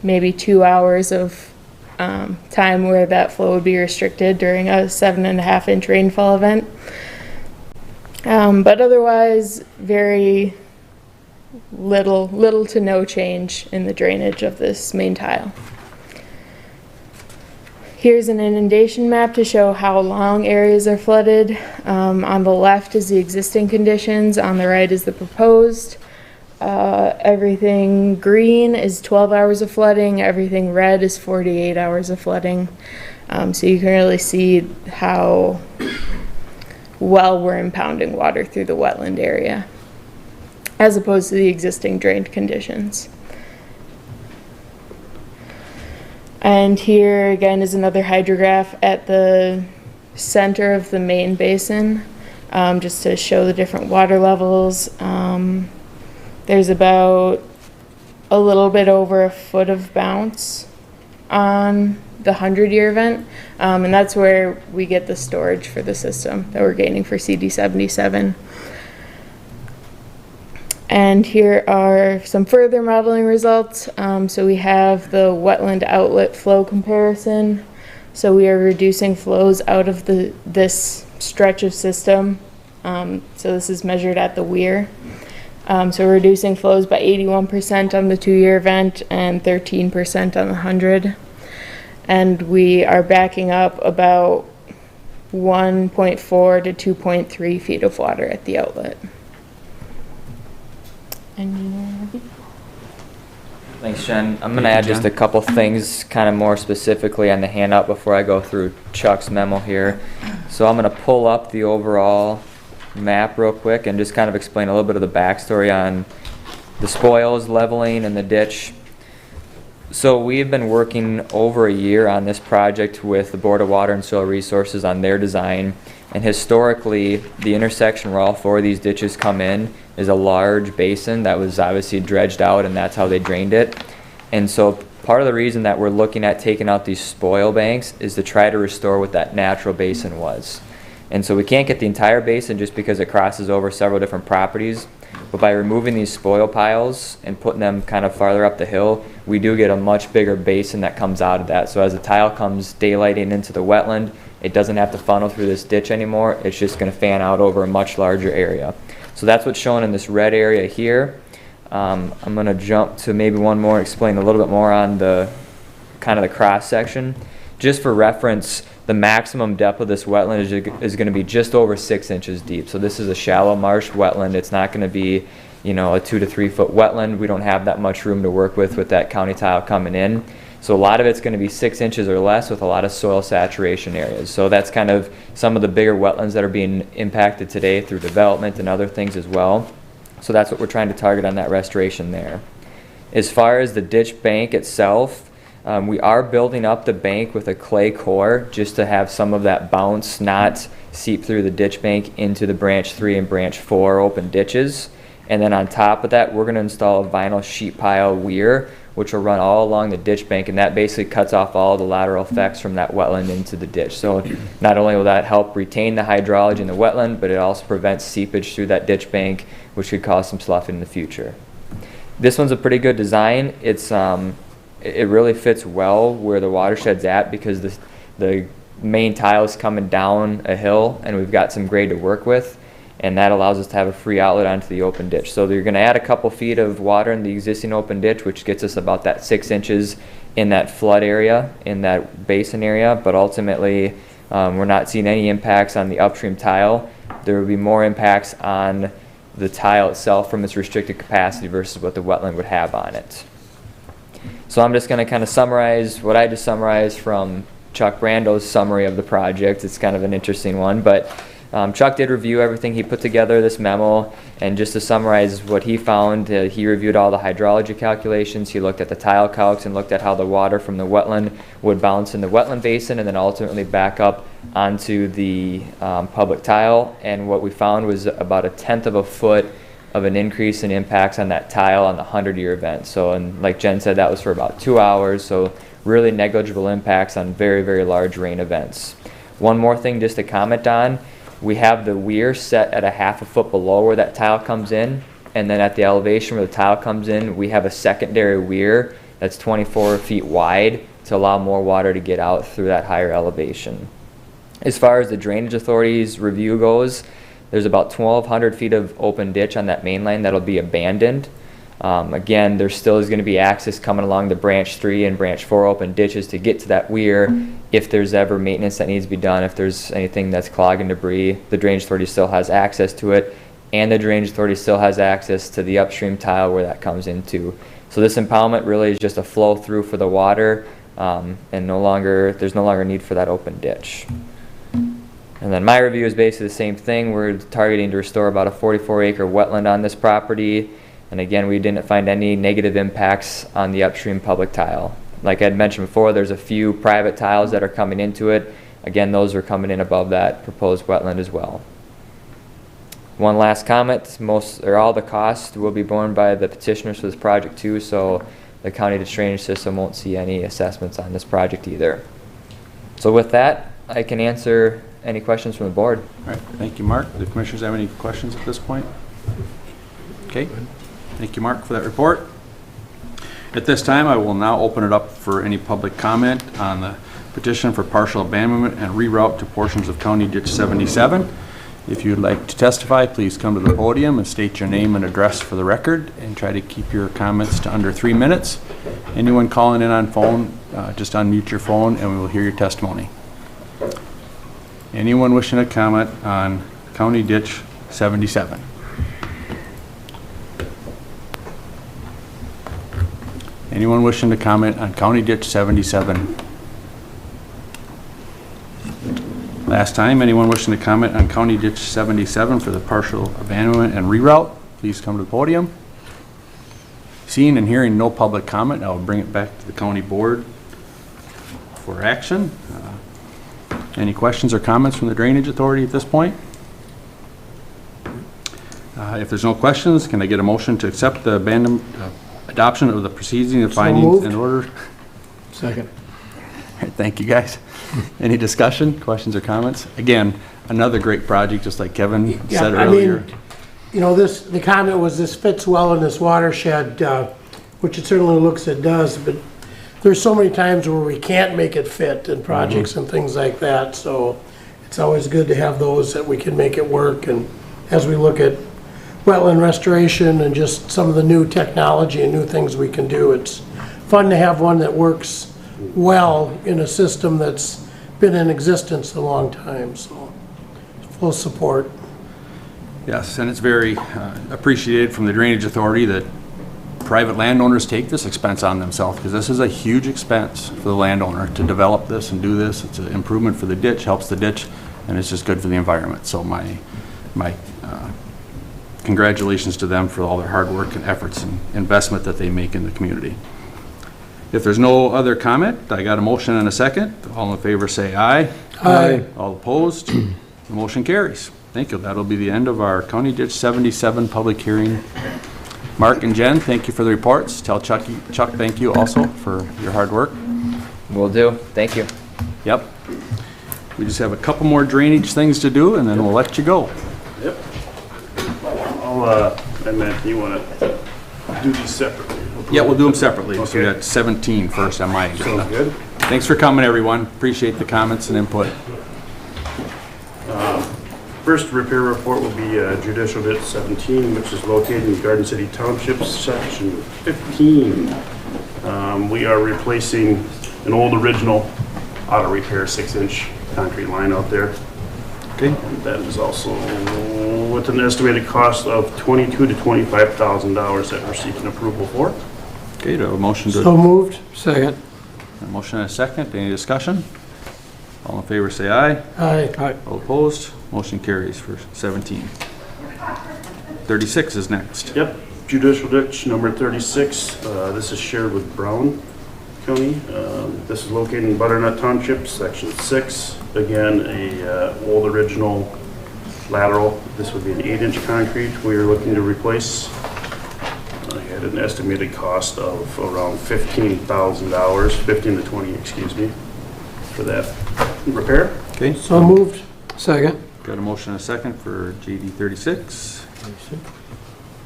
maybe 2 hours of time where that flow would be restricted during a 7.5-inch rainfall event. But otherwise, very little to no change in the drainage of this main tile. Here's an inundation map to show how long areas are flooded. On the left is the existing conditions, on the right is the proposed. Everything green is 12 hours of flooding, everything red is 48 hours of flooding. So you can really see how well we're impounding water through the wetland area, as opposed to the existing drained conditions. And here again is another hydrograph at the center of the main basin, just to show the different water levels. There's about a little bit over a foot of bounce on the 100-year event, and that's where we get the storage for the system that we're gaining for CD77. And here are some further modeling results. So we have the wetland outlet flow comparison. So we are reducing flows out of this stretch of system So this is measured at the weir. So we're reducing flows by 81% on the 2-year event and 13% on the 100. And we are backing up about 1.4 to 2.3 feet of water at the outlet. Thanks, Jen. I'm gonna add just a couple things kind of more specifically on the handout before I go through Chuck's memo here. So I'm gonna pull up the overall map real quick and just kind of explain a little bit of the backstory on the spoils, leveling, and the ditch. So we've been working over a year on this project with the Board of Water and Soil Resources on their design. And historically, the intersection where all 4 of these ditches come in is a large basin that was obviously dredged out, and that's how they drained it. And so part of the reason that we're looking at taking out these spoil banks is to try to restore what that natural basin was. And so we can't get the entire basin just because it crosses over several different properties. But by removing these spoil piles and putting them kind of farther up the hill, we do get a much bigger basin that comes out of that. So as the tile comes daylighting into the wetland, it doesn't have to funnel through this ditch anymore. It's just going to fan out over a much larger area. So that's what's shown in this red area here. I'm going to jump to maybe one more, explain a little bit more on the kind of the cross section. Just for reference, the maximum depth of this wetland is going to be just over 6 inches deep. So this is a shallow marsh wetland. It's not going to be, you know, a 2 to 3 foot wetland. We don't have that much room to work with that county tile coming in. So a lot of it's going to be 6 inches or less with a lot of soil saturation areas. So that's kind of some of the bigger wetlands that are being impacted today through development and other things as well. So that's what we're trying to target on that restoration there. As far as the ditch bank itself, we are building up the bank with a clay core just to have some of that bounce not seep through the ditch bank into the branch 3 and branch 4 open ditches. And then on top of that, we're going to install a vinyl sheet pile weir, which will run all along the ditch bank, and that basically cuts off all the lateral effects from that wetland into the ditch. So not only will that help retain the hydrology in the wetland, but it also prevents seepage through that ditch bank, which could cause some sloughing in the future. This one's a pretty good design. It really fits well where the watershed's at because the main tile is coming down a hill and we've got some grade to work with, and that allows us to have a free outlet onto the open ditch. So you're going to add a couple feet of water in the existing open ditch, which gets us about that 6 inches in that flood area, in that basin area, but ultimately we're not seeing any impacts on the upstream tile. There will be more impacts on the tile itself from its restricted capacity versus what the wetland would have on it. So I'm just going to kind of summarize what I just summarized from Chuck Brando's summary of the project. It's kind of an interesting one, but Chuck did review everything. He put together this memo, and just to summarize what he found, he reviewed all the hydrology calculations. He looked at the tile calcs and looked at how the water from the wetland would bounce in the wetland basin and then ultimately back up onto the public tile. And what we found was about 1/10 of a foot of an increase in impacts on that tile on the 100-year event. So, and like Jen said, that was for about 2 hours. So really negligible impacts on very, very large rain events. One more thing just to comment on, we have the weir set at 1/2 foot below where that tile comes in. And then at the elevation where the tile comes in, we have a secondary weir that's 24 feet wide to allow more water to get out through that higher elevation. As far as the Drainage Authority's review goes, there's about 1,200 feet of open ditch on that main line that'll be abandoned. Again, there still is going to be access coming along the branch 3 and branch 4 open ditches to get to that weir if there's ever maintenance that needs to be done, if there's anything that's clogging debris. The Drainage Authority still has access to it, and the Drainage Authority still has access to the upstream tile where that comes into. So this impoundment really is just a flow through for the water, and there's no longer need for that open ditch. And then my review is basically the same thing. We're targeting to restore about a 44-acre wetland on this property. And again, we didn't find any negative impacts on the upstream public tile. Like I had mentioned before, there's a few private tiles that are coming into it. Again, those are coming in above that proposed wetland as well. One last comment, all the costs will be borne by the petitioners for this project too, so the county ditch drainage system won't see any assessments on this project either. So with that, I can answer any questions from the board. All right, thank you, Mark. Do the commissioners have any questions at this point? Okay, thank you, Mark, for that report. At this time, I will now open it up for any public comment on the petition for partial abandonment and reroute to portions of County Ditch 77. If you'd like to testify, please come to the podium and state your name and address for the record, and try to keep your comments to under 3 minutes. Anyone calling in on phone, just unmute your phone and we will hear your testimony. Anyone wishing to comment on County Ditch 77? Anyone wishing to comment on County Ditch 77? Last time, anyone wishing to comment on County Ditch 77 for the partial abandonment and reroute, please come to the podium. Seeing and hearing no public comment, I will bring it back to the county board for action. Any questions or comments from the Drainage Authority at this point? If there's no questions, can I get a motion to accept the adoption of the proceedings and findings moved. in order? Second. Thank you, guys. Any discussion, questions, or comments? Again, another great project, just like Kevin said Yeah, I earlier. mean, you know, the comment was this fits well in this watershed, which it certainly looks it does, but there's so many times where we can't make it fit in projects and things like that, so it's always good to have those that we can make it work. And as we look at wetland restoration and just some of the new technology and new things we can do, it's fun to have one that works well in a system that's been in existence a long time, so full support. Yes, and it's very appreciated from the Drainage Authority that private landowners take this expense on themselves, because this is a huge expense for the landowner to develop this and do this. It's an improvement for the ditch, helps the ditch, and it's just good for the environment. So my congratulations to them for all their hard work and efforts and investment that they make in the community. If there's no other comment, I got a motion and a second. All in favor say aye. Aye. All opposed? The motion carries. Thank you. That'll be the end of our County Ditch 77 public hearing. Mark and Jen, thank you for the reports. Tell Chuck thank you also for your hard work. Will do. Thank you. Yep. We just have a couple more drainage things to do, and then we'll let you go. Yep. I meant you want to do these separately. Yeah, we'll do them separately. So we Okay. got 17 first on my agenda. Sounds good. Thanks for coming, everyone. Appreciate the comments and input. First repair report will be Judicial Ditch 17, which is located in Garden City Township, Section 15. We are replacing an old original auto repair 6-inch concrete line out there. Okay. And that is also with an estimated cost of $22,000 to $25,000 that we're seeking approval for. Okay, do I have a motion to, So moved. Second. a motion and a second. Any discussion? All in favor say aye. Aye. All opposed? Motion carries for 17. 36 is next. Yep, Judicial Ditch number 36. This is shared with Brown County. This is located in Butternut Township, Section 6. Again, a old original lateral. This would be an 8-inch concrete we are looking to replace. I had an estimated cost of around $15,000, 15 to 20, excuse me, for that repair. Okay, So moved. Second. got a motion and a second for JD 36.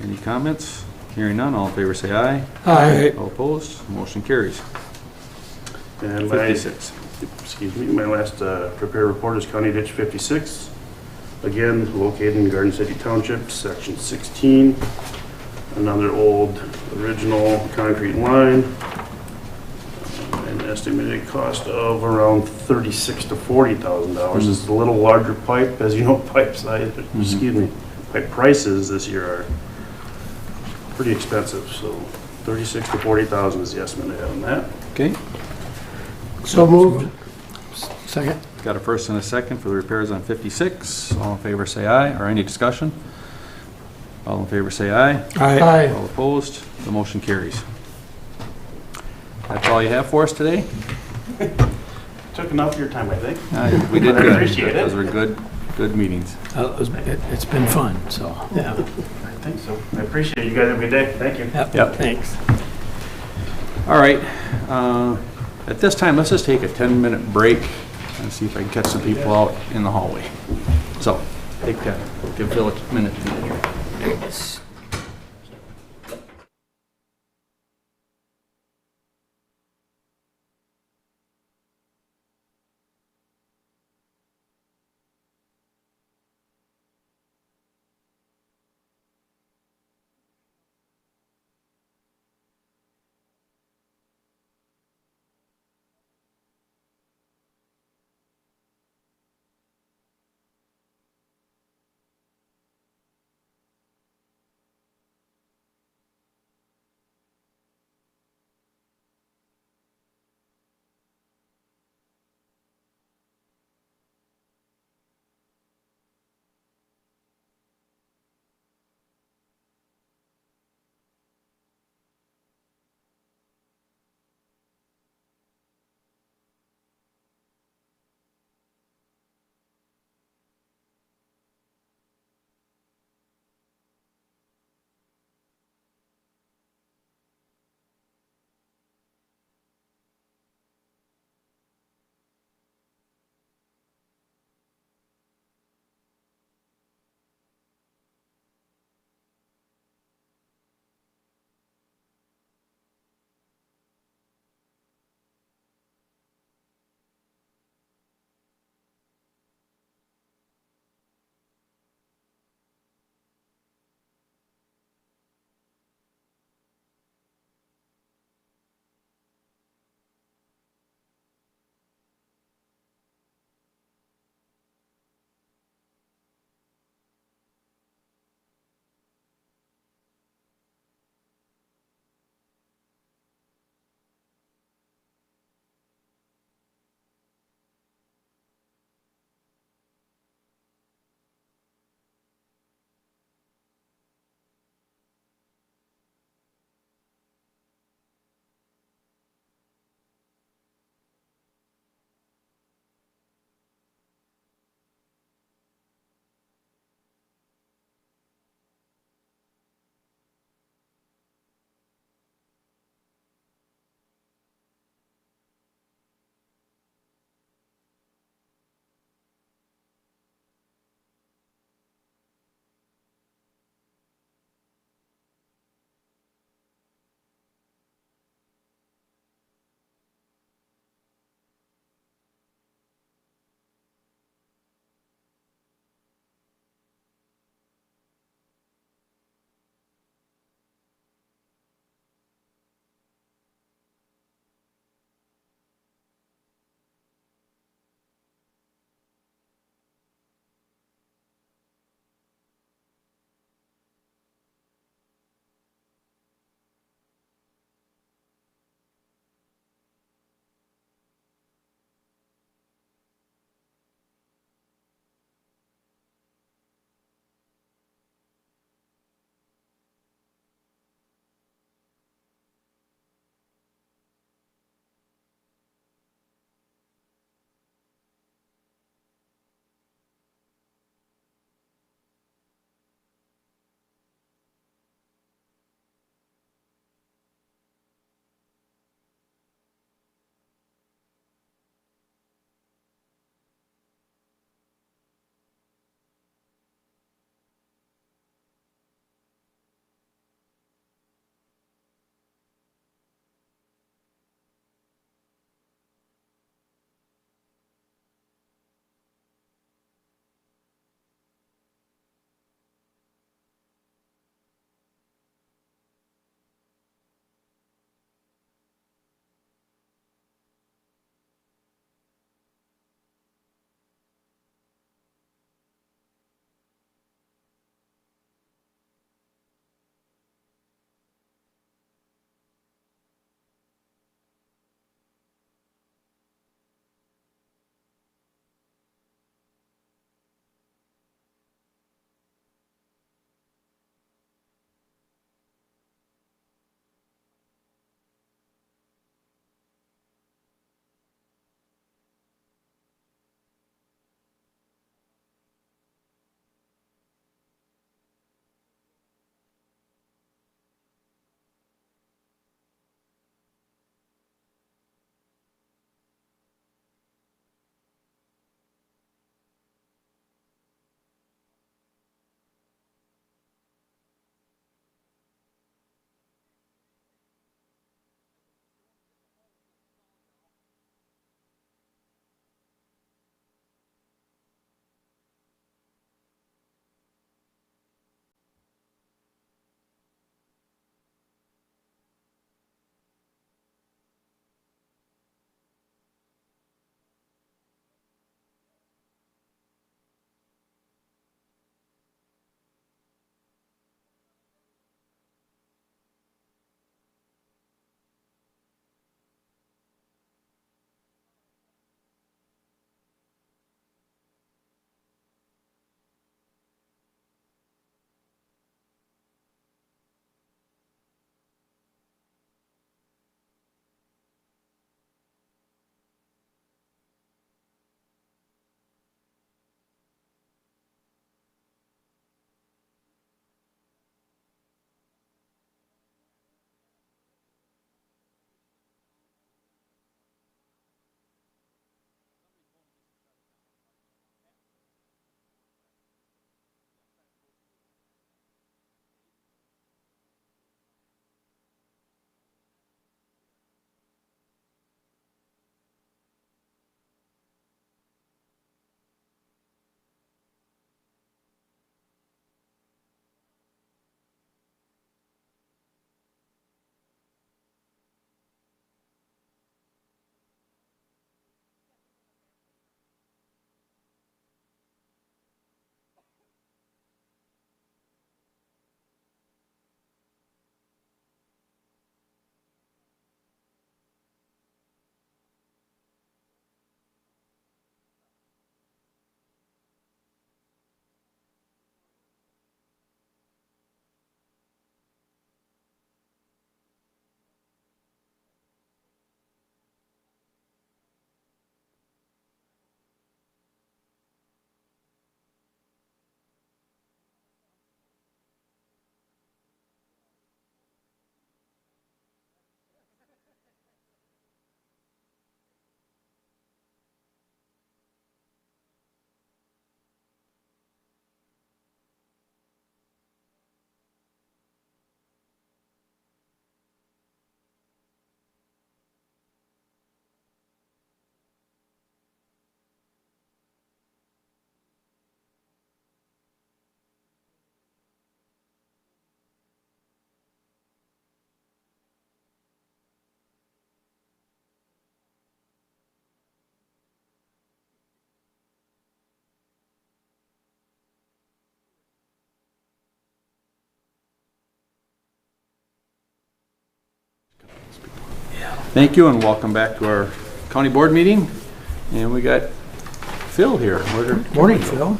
Any comments? Hearing none, all in favor say aye. Aye. All opposed? Motion carries. And 56. my last repair report is County Ditch 56. Again, located in Garden City Township, Section 16. Another old original concrete line. An estimated cost of around $36,000 to $40,000. This is a little larger pipe. As you know, pipe size, pipe prices this year are pretty expensive. So $36,000 to $40,000 is the estimate I have on that. Okay, So moved. Second. got a first and a second for the repairs on 56. All in favor say aye, or any discussion? All in favor say aye. Aye. All opposed? The motion carries. That's all you have for us today? Took enough of your time, I think. We did I good. appreciate it. Those were good meetings. It's been fun, so, yeah. I think so. I appreciate it. You guys have a good day. Thank you. Yep. Thanks. All right, at this time, let's just take a 10-minute break and see if I can catch some people out in the hallway. So, take that, give Phil a minute to get here. Thank you and welcome back to our county board meeting. And we got Phil here. Morning, Phil.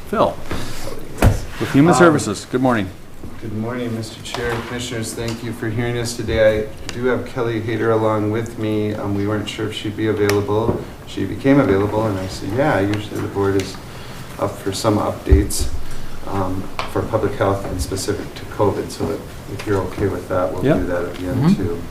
Phil, with Human Services. Good morning. Good morning, Mr. Chair, Commissioners. Thank you for hearing us today. I do have Kelly Hayter along with me. We weren't sure if she'd be available. She became available, and I said, yeah, usually the board is up for some updates for public health and specific to COVID. So if you're okay with that, we'll do that at the end too.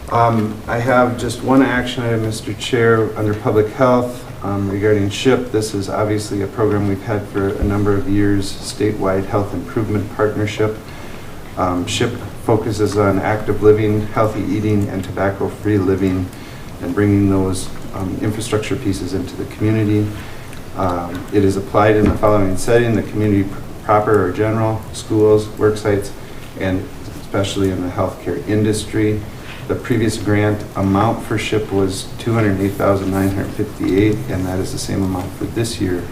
I have just one action item, Mr. Chair, under public health regarding SHIP. This is obviously a program we've had for a number of years, statewide health improvement partnership. SHIP focuses on active living, healthy eating, and tobacco-free living, and bringing those infrastructure pieces into the community. It is applied in the following setting: the community proper or general, schools, work sites, and especially in the healthcare industry. The previous grant amount for SHIP was $208,958, and that is the same amount for this year.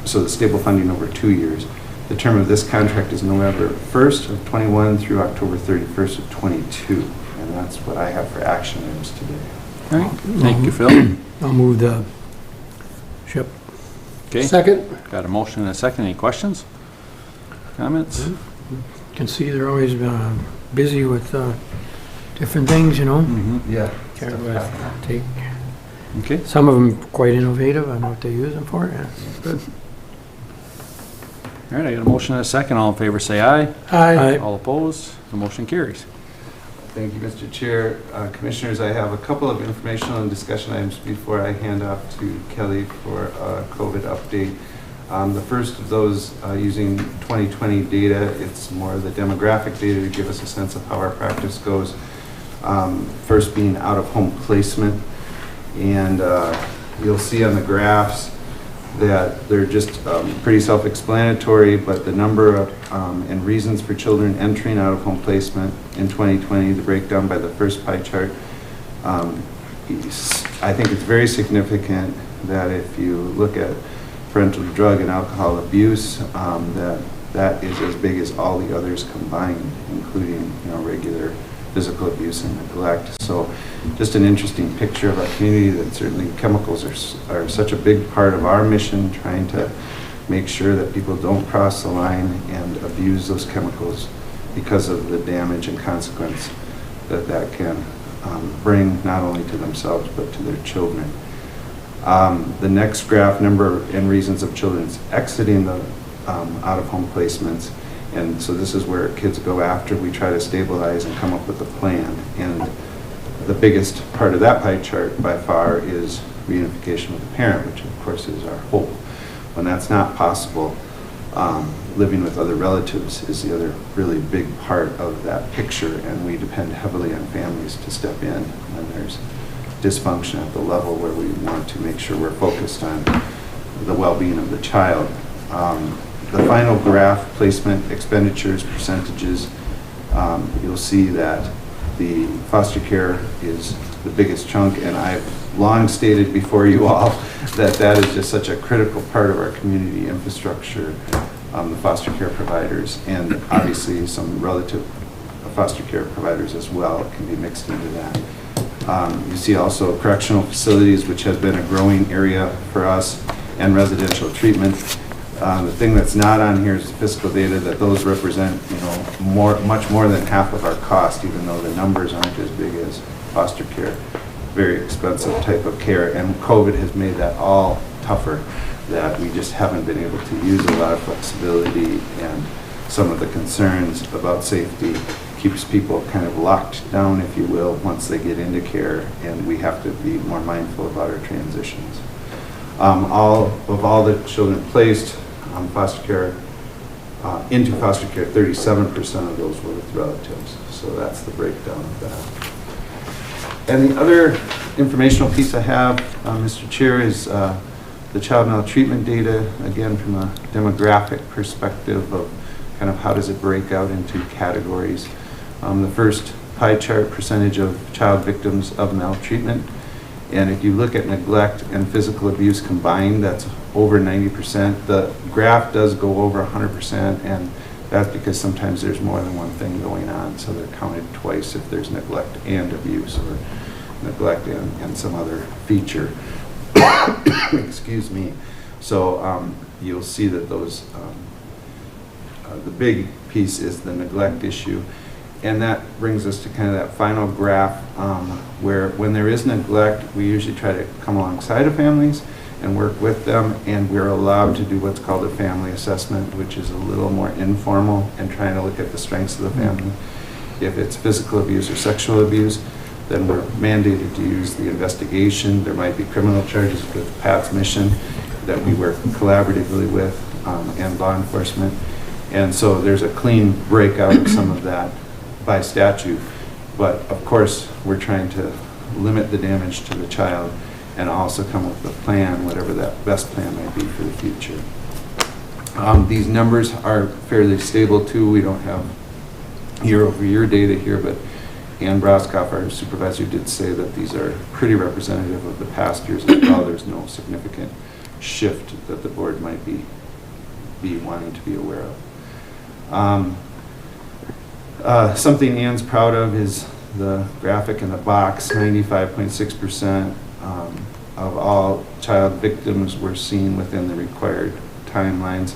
So the stable funding over 2 years. The term of this contract is November 1st of 21 through October 31st of 22, and that's what I have for action items today. All right. Thank you, Phil. I'll move the SHIP. Okay. Second? Got a motion and a second. Any questions? Comments? Can see they're always busy with different things, you know. Yeah. Take Okay. some of them quite innovative. I know what they use them for. Yeah, good. All right, I got a motion and a second. All in favor say aye. Aye. All opposed? The motion carries. Thank you, Mr. Chair. Commissioners, I have a couple of informational and discussion items before I hand off to Kelly for a COVID update. The first of those, using 2020 data, it's more the demographic data to give us a sense of how our practice goes. First being out-of-home placement. And you'll see on the graphs that they're just pretty self-explanatory, but the number of and reasons for children entering out-of-home placement in 2020, the breakdown by the first pie chart, I think it's very significant that if you look at parental drug and alcohol abuse, that is as big as all the others combined, including regular physical abuse and neglect. So just an interesting picture of our community, that certainly chemicals are such a big part of our mission, trying to make sure that people don't cross the line and abuse those chemicals because of the damage and consequence that can bring not only to themselves but to their children. The next graph, number and reasons of children exiting the out-of-home placements. And so this is where kids go after we try to stabilize and come up with a plan. And the biggest part of that pie chart by far is reunification with the parent, which of course is our hope. When that's not possible, living with other relatives is the other really big part of that picture, and we depend heavily on families to step in when there's dysfunction at the level where we want to make sure we're focused on the well-being of the child. The final graph, placement expenditures, percentages, you'll see that the foster care is the biggest chunk, and I've long stated before you all that is just such a critical part of our community infrastructure, the foster care providers, and obviously some relative foster care providers as well can be mixed into that. You see also correctional facilities, which has been a growing area for us, and residential treatment. The thing that's not on here is the fiscal data, that those represent, much more than half of our cost, even though the numbers aren't as big as foster care. Very expensive type of care, and COVID has made that all tougher, that we just haven't been able to use a lot of flexibility, and some of the concerns about safety keeps people kind of locked down, if you will, once they get into care, and we have to be more mindful about our transitions. All the children placed foster care, into foster care, 37% of those were with relatives. So that's the breakdown of that. And the other informational piece I have, Mr. Chair, is the child maltreatment data, again from a demographic perspective of kind of how does it break out into categories. The first pie chart, percentage of child victims of maltreatment. And if you look at neglect and physical abuse combined, that's over 90%. The graph does go over 100%, and That's because sometimes there's more than one thing going on, so they're counted twice if there's neglect and abuse, or neglect and some other feature. Excuse me. So you'll see that those, the big piece is the neglect issue. And that brings us to kind of that final graph where when there is neglect, we usually try to come alongside of families and work with them, and we're allowed to do what's called a family assessment, which is a little more informal and trying to look at the strengths of the family. If it's physical abuse or sexual abuse, then we're mandated to use the investigation. There might be criminal charges with Pat's mission that we work collaboratively with and law enforcement. And so there's a clean breakout of some of that by statute. But of course, we're trying to limit the damage to the child and also come up with a plan, whatever that best plan might be for the future. These numbers are fairly stable too. We don't have year-over-year data here, but Ann Broskoff, our supervisor, did say that these are pretty representative of the past years as well. There's no significant shift that the board might be wanting to be aware of. Something Ann's proud of is the graphic in the box. 95.6% of all child victims were seen within the required timelines.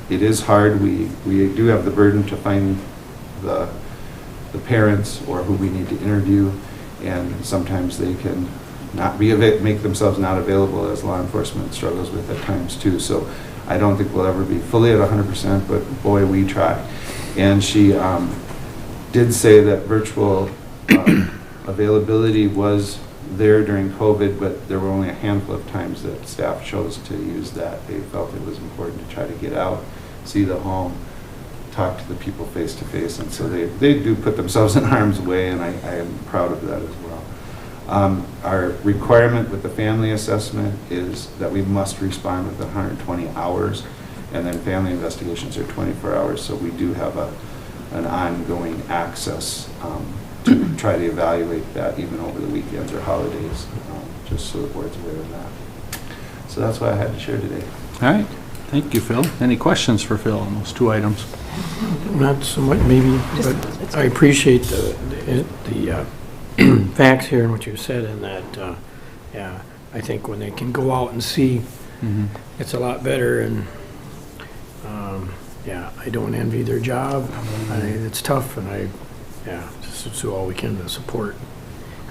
It is hard. We do have the burden to find the parents or who we need to interview, and sometimes they can not be make themselves not available, as law enforcement struggles with at times too. So I don't think we'll ever be fully at 100%, but boy, we try. And she did say that virtual availability was there during COVID, but there were only a handful of times that staff chose to use that. They felt it was important to try to get out, see the home, talk to the people face to face, and so they do put themselves in harm's way, and I am proud of that as well. Our requirement with the family assessment is that we must respond within 120 hours, and then family investigations are 24 hours, so we do have an ongoing access to try to evaluate that even over the weekends or holidays, just so the board's aware of that. So that's what I had to share today. All right. Thank you, Phil. Any questions for Phil on those two items? Not so much, maybe, but I appreciate the facts here and what you said, and that, yeah, I think when they can go out and see, it's a lot better, and yeah, I don't envy their job. It's tough, and just do all we can to support.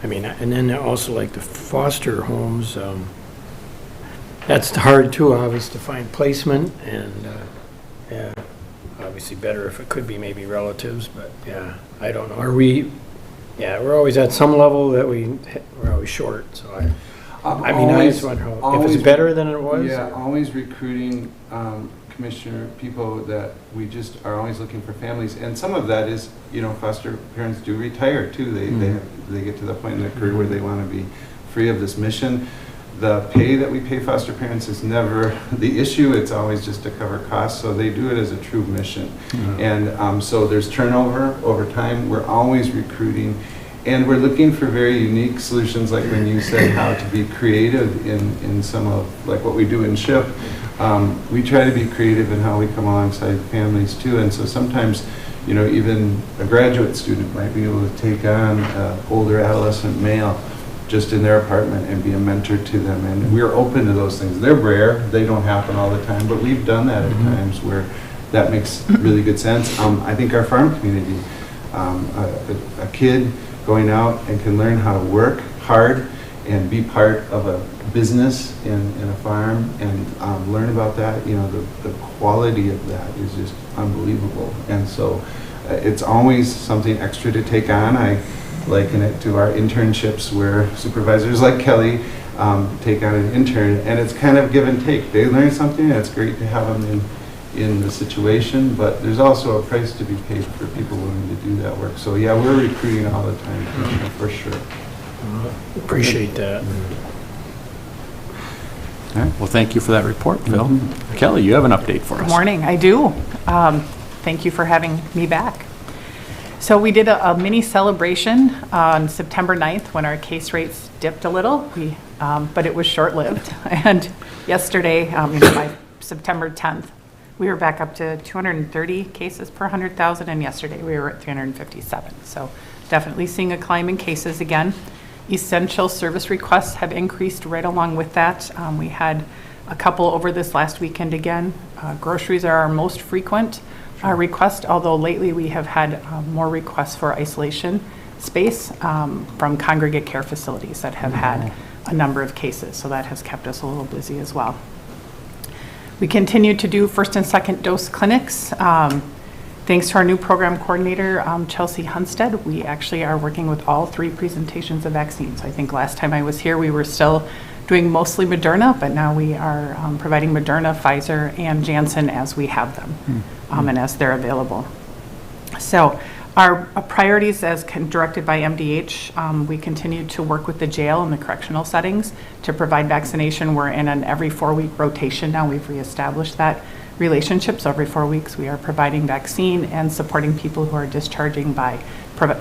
I mean, and then also like the foster homes, that's hard too, obviously, to find placement, and yeah, obviously better if it could be maybe relatives, but yeah, I don't know. Are we, yeah, we're always at some level that we're always short, so I mean, I just wonder if it's better than it was? Yeah, always recruiting, Commissioner, people that we just are always looking for families, and some of that is, you know, foster parents do retire too. They get to the point in their career where they want to be free of this mission. The pay that we pay foster parents is never the issue. It's always just to cover costs, so they do it as a true mission. And so there's turnover over time. We're always recruiting, and we're looking for very unique solutions, like when you said how to be creative in some of, like what we do in SHIP. We try to be creative in how we come alongside families too, and so sometimes, you know, even a graduate student might be able to take on an older adolescent male just in their apartment and be a mentor to them, and we're open to those things. They're rare, they don't happen all the time, but we've done that at times where that makes really good sense. I think our farm community, a kid going out and can learn how to work hard and be part of a business in a farm and learn about that, you know, the quality of that is just unbelievable. And so it's always something extra to take on. I liken it to our internships where supervisors like Kelly take on an intern, and it's kind of give and take. They learn something, and it's great to have them in the situation, but there's also a price to be paid for people willing to do that work. So yeah, we're recruiting all the time, for sure. Appreciate that. All right. Well, thank you for that report, Phil. Kelly, you have an update for us. Good morning. I do. Thank you for having me back. So we did a mini celebration on September 9th when our case rates dipped a little, but it was short-lived. And yesterday, by September 10th, We were back up to 230 cases per 100,000, and yesterday we were at 357. So definitely seeing a climb in cases again. Essential service requests have increased right along with that. We had a couple over this last weekend again. Groceries are our most frequent request, although lately we have had more requests for isolation space from congregate care facilities that have had a number of cases. So that has kept us a little busy as well. We continue to do first and second dose clinics. Thanks to our new program coordinator, Chelsea Hunstead, we actually are working with all 3 presentations of vaccines. I think last time I was here, we were still doing mostly Moderna, but now we are providing Moderna, Pfizer, and Janssen as we have them and as they're available. So our priorities as directed by MDH, we continue to work with the jail and the correctional settings to provide vaccination. We're in an every 4-week rotation now. We've reestablished that relationship. So every 4 weeks we are providing vaccine and supporting people who are discharging by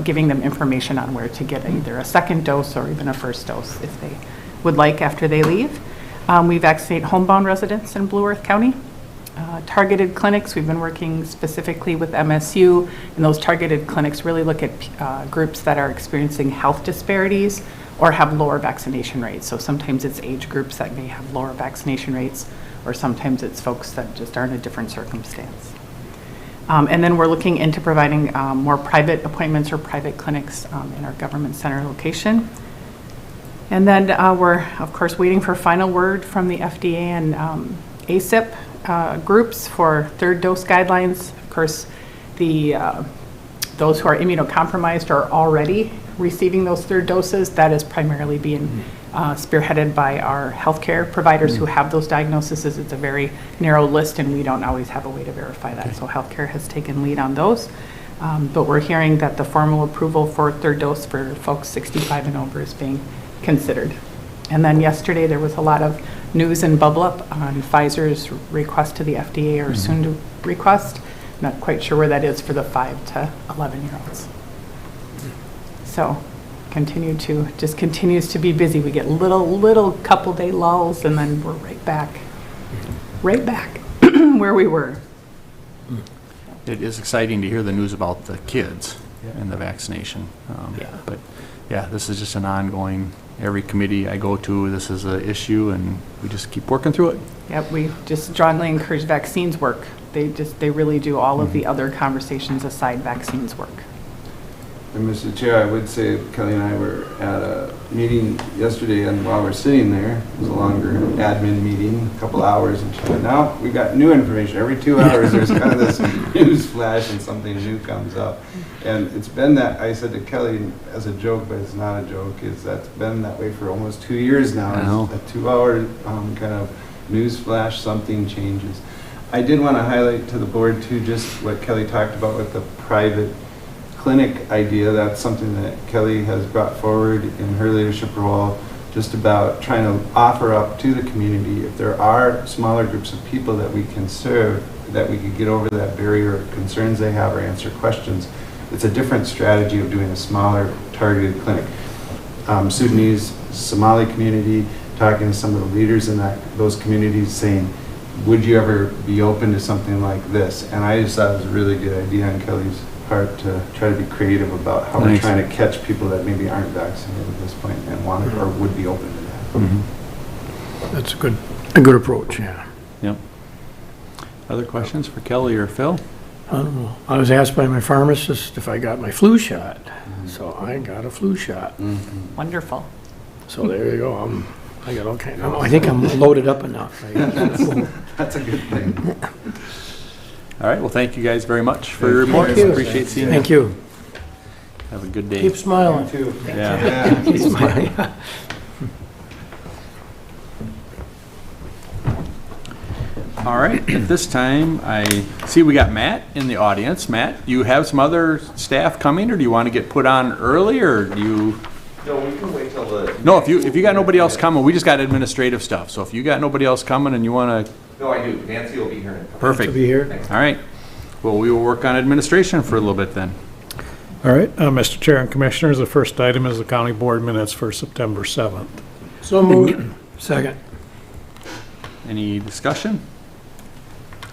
giving them information on where to get either a second dose or even a first dose if they would like after they leave. We vaccinate homebound residents in Blue Earth County. Targeted clinics, we've been working specifically with MSU, and those targeted clinics really look at groups that are experiencing health disparities or have lower vaccination rates. So sometimes it's age groups that may have lower vaccination rates, or sometimes it's folks that just are in a different circumstance. And then we're looking into providing more private appointments or private clinics in our government center location. And then we're, of course, waiting for final word from the FDA and ACIP groups for third dose guidelines. Of course, those who are immunocompromised are already receiving those third doses. That is primarily being spearheaded by our healthcare providers who have those diagnoses. It's a very narrow list, and we don't always have a way to verify that. So healthcare has taken lead on those. But we're hearing that the formal approval for third dose for folks 65 and over is being considered. And then yesterday there was a lot of news and bubble up on Pfizer's request to the FDA, or soon to request. Not quite sure where that is for the 5 to 11-year-olds. So continues to be busy. We get little couple day lulls, and then we're right back where we were. It is exciting to hear the news about the kids and the vaccination. But yeah, this is just an ongoing, every committee I go to, this is an issue, and we just keep working through it. Yep, we just strongly encourage vaccines work. They really do all of the other conversations aside, vaccines work. And Mr. Chair, I would say Kelly and I were at a meeting yesterday, and while we're sitting there, it was a longer admin meeting, a couple hours, and she said, now we got new information. Every 2 hours there's kind of this news flash and something new comes up. And it's been that, I said to Kelly as a joke, but it's not a joke, is that's been that way for almost 2 years now. I know. A 2-hour kind of news flash, something changes. I did want to highlight to the board too, just what Kelly talked about with the private clinic idea. That's something that Kelly has brought forward in her leadership role, just about trying to offer up to the community, if there are smaller groups of people that we can serve, that we could get over that barrier of concerns they have or answer questions. It's a different strategy of doing a smaller targeted clinic. Sudanese, Somali community, talking to some of the leaders in those communities saying, would you ever be open to something like this? And I just thought it was a really good idea on Kelly's part to try to be creative about how we're trying to catch people that maybe aren't vaccinated at this point and want or would be open to that. That's a good approach, yeah. Yep. Other questions for Kelly or Phil? I don't know. I was asked by my pharmacist if I got my flu shot, so I got a flu shot. Wonderful. So there you go. I got all kinds. I think I'm loaded up enough. That's a good thing. All right, well, thank you guys very much for your reports. Thank you. Appreciate seeing you. Thank you. Have a good day. Keep smiling. Yeah. All right, at this time, I see we got Matt in the audience. Matt, you have some other staff coming, or do you want to get put on early, or do you? No, we can wait till the... No, if you got nobody else coming, we just got administrative stuff. So if you got nobody else coming and you want to... No, I do. Nancy will be here. Perfect. To be here. All right. Well, we will work on administration for a little bit then. All right, Mr. Chair and Commissioners, the first item is the county board minutes for September 7th. So moved. Second. Any discussion?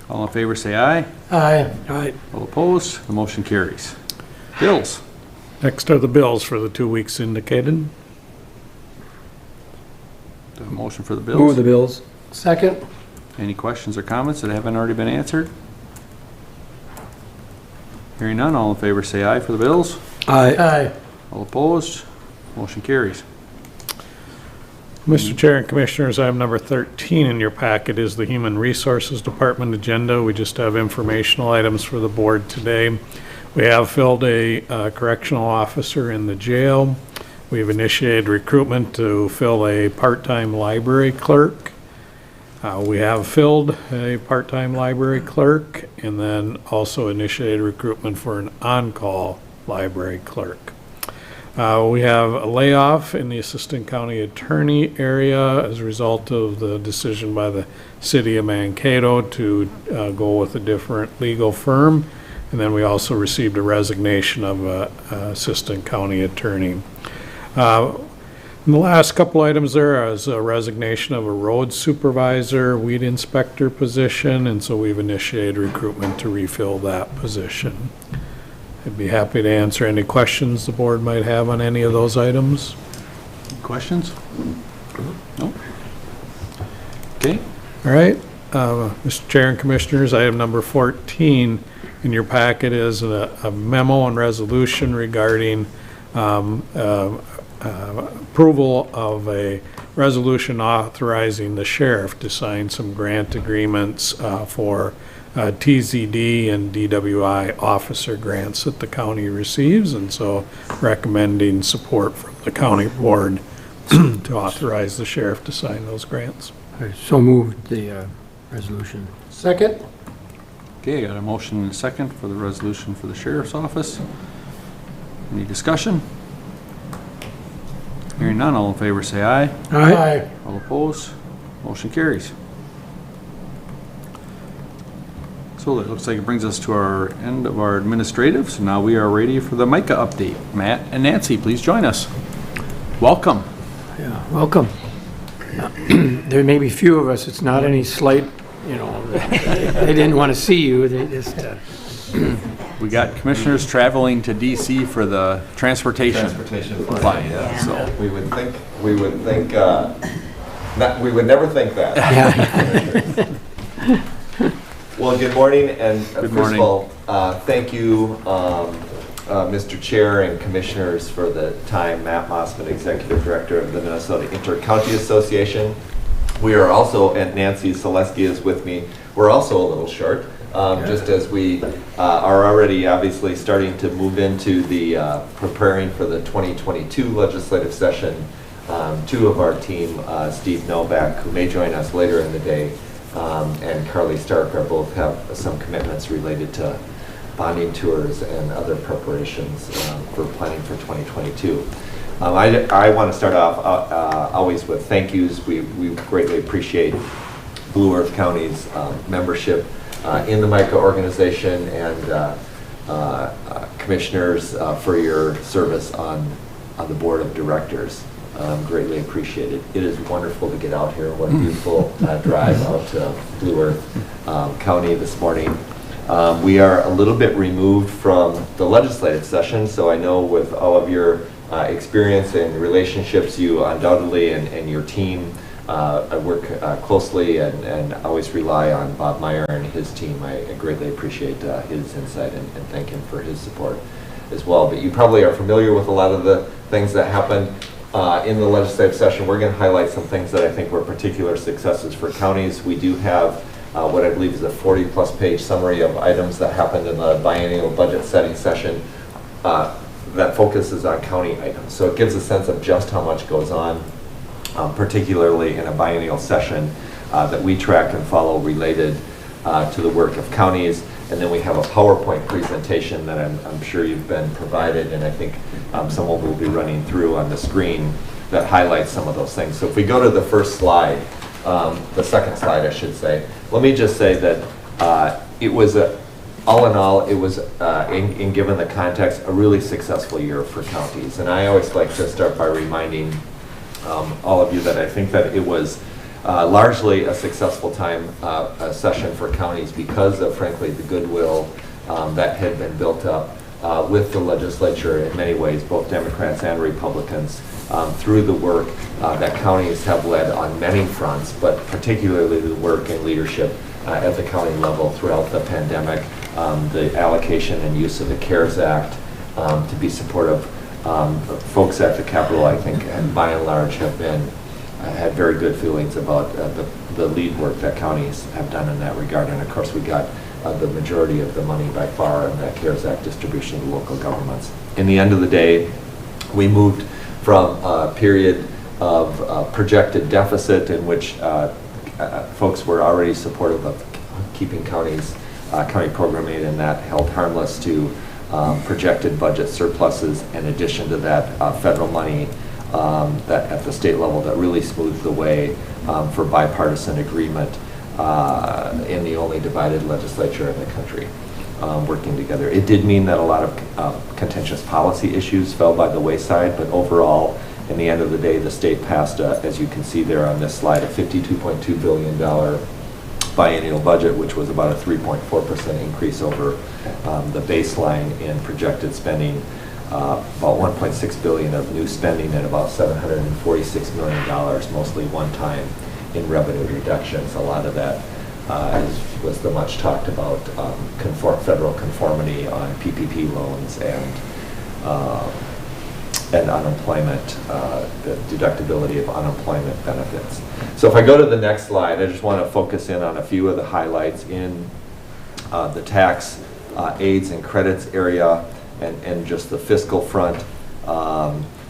All in favor, say aye. Aye. All right. All opposed, the motion carries. Bills. Next are the bills for the 2 weeks indicated. Do I have a motion for the Move bills? the bills. Second? Any questions or comments that haven't already been answered? Hearing none, all in favor say aye for the bills. Aye. Aye. All opposed, motion carries. Mr. Chair and Commissioners, item number 13 in your packet is the Human Resources Department agenda. We just have informational items for the board today. We have filled a correctional officer in the jail. We've initiated recruitment to fill a part-time library clerk. We have filled a part-time library clerk and then also initiated recruitment for an on-call library clerk. We have a layoff in the assistant county attorney area as a result of the decision by the city of Mankato to go with a different legal firm. And then we also received a resignation of a assistant county attorney. In the last couple items there is a resignation of a road supervisor, weed inspector position, and so we've initiated recruitment to refill that position. I'd be happy to answer any questions the board might have on any of those items. Questions? No? Okay. All right, Mr. Chair and Commissioners, item number 14 in your packet is a memo and resolution regarding approval of a resolution authorizing the sheriff to sign some grant agreements for TZD and DWI officer grants that the county receives, and so recommending support from the county board to authorize the sheriff to sign those grants. So moved the resolution. Second? Okay, I got a motion and a second for the resolution for the sheriff's office. Any discussion? Hearing none, all in favor say aye. Aye. All opposed, motion carries. So it looks like it brings us to our end of our administrative, so now we are ready for the MICA update. Matt and Nancy, please join us. Welcome. Yeah, welcome. There may be few of us, it's not any slight, you know, they didn't want to see you, they just, We got commissioners traveling to DC for the transportation. Flight, yeah. So we would think, we would never think that. yeah. Well, good morning, and Good first morning. of all, thank you, Mr. Chair and Commissioners, for the time. Matt Mossman, Executive Director of the Minnesota Inter-County Association. We are also, and Nancy Selesky is with me, we're also a little short, just as we are already obviously starting to move into the preparing for the 2022 legislative session. Two of our team, Steve Novak, who may join us later in the day, and Carly Stark are both have some commitments related to bonding tours and other preparations for planning for 2022. I want to start off always with thank yous. We greatly appreciate Blue Earth County's membership in the MICA organization and commissioners for your service on the board of directors. Greatly appreciated. It is wonderful to get out here. What a beautiful drive out to Blue Earth County this morning. We are a little bit removed from the legislative session, so I know with all of your experience and relationships, you undoubtedly and your team work closely and always rely on Bob Meyer and his team. I greatly appreciate his insight and thank him for his support as well. But you probably are familiar with a lot of the things that happened in the legislative session. We're going to highlight some things that I think were particular successes for counties. We do have what I believe is a 40-plus page summary of items that happened in the biennial budget setting session that focuses on county items. So it gives a sense of just how much goes on, particularly in a biennial session that we track and follow related to the work of counties. And then we have a PowerPoint presentation that I'm sure you've been provided, and I think someone will be running through on the screen that highlights some of those things. So if we go to the first slide, the second slide I should say, let me just say that it was all in all, it was, in given the context, a really successful year for counties. And I always like to start by reminding all of you that I think that it was largely a successful a session for counties because of, frankly, the goodwill that had been built up with the legislature in many ways, both Democrats and Republicans, through the work that counties have led on many fronts, but particularly the work and leadership at the county level throughout the pandemic, the allocation and use of the CARES Act to be supportive. Folks at the Capitol, I think, and by and large have had very good feelings about the lead work that counties have done in that regard. And of course, we got the majority of the money by far in that CARES Act distribution to local governments. In the end of the day, we moved from a period of projected deficit in which folks were already supportive of keeping county program aid, and that held harmless, to projected budget surpluses. In addition to that, federal money that at the state level that really smoothed the way for bipartisan agreement in the only divided legislature in the country, working together. It did mean that a lot of contentious policy issues fell by the wayside, but overall, in the end of the day, the state passed, as you can see there on this slide, a $52.2 billion biennial budget, which was about a 3.4% increase over the baseline in projected spending, about $1.6 billion of new spending, and about $746 million, mostly one-time, in revenue reductions. A lot of that was the much talked about federal conformity on PPP loans and unemployment, the deductibility of unemployment benefits. So if I go to the next slide, I just want to focus in on a few of the highlights in the tax aids and credits area and just the fiscal front.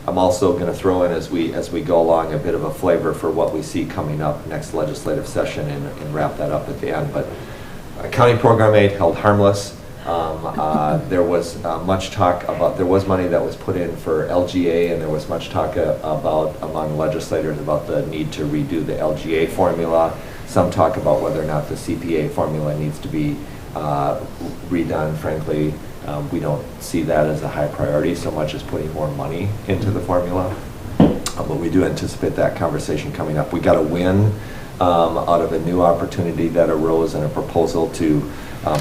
I'm also going to throw in, as we go along, a bit of a flavor for what we see coming up next legislative session and wrap that up at the end. But county program aid held harmless. There was much talk about, there was money that was put in for LGA, and there was much talk about among legislators about the need to redo the LGA formula. Some talk about whether or not the CPA formula needs to be redone. Frankly, we don't see that as a high priority so much as putting more money into the formula. But we do anticipate that conversation coming up. We got a win out of a new opportunity that arose in a proposal to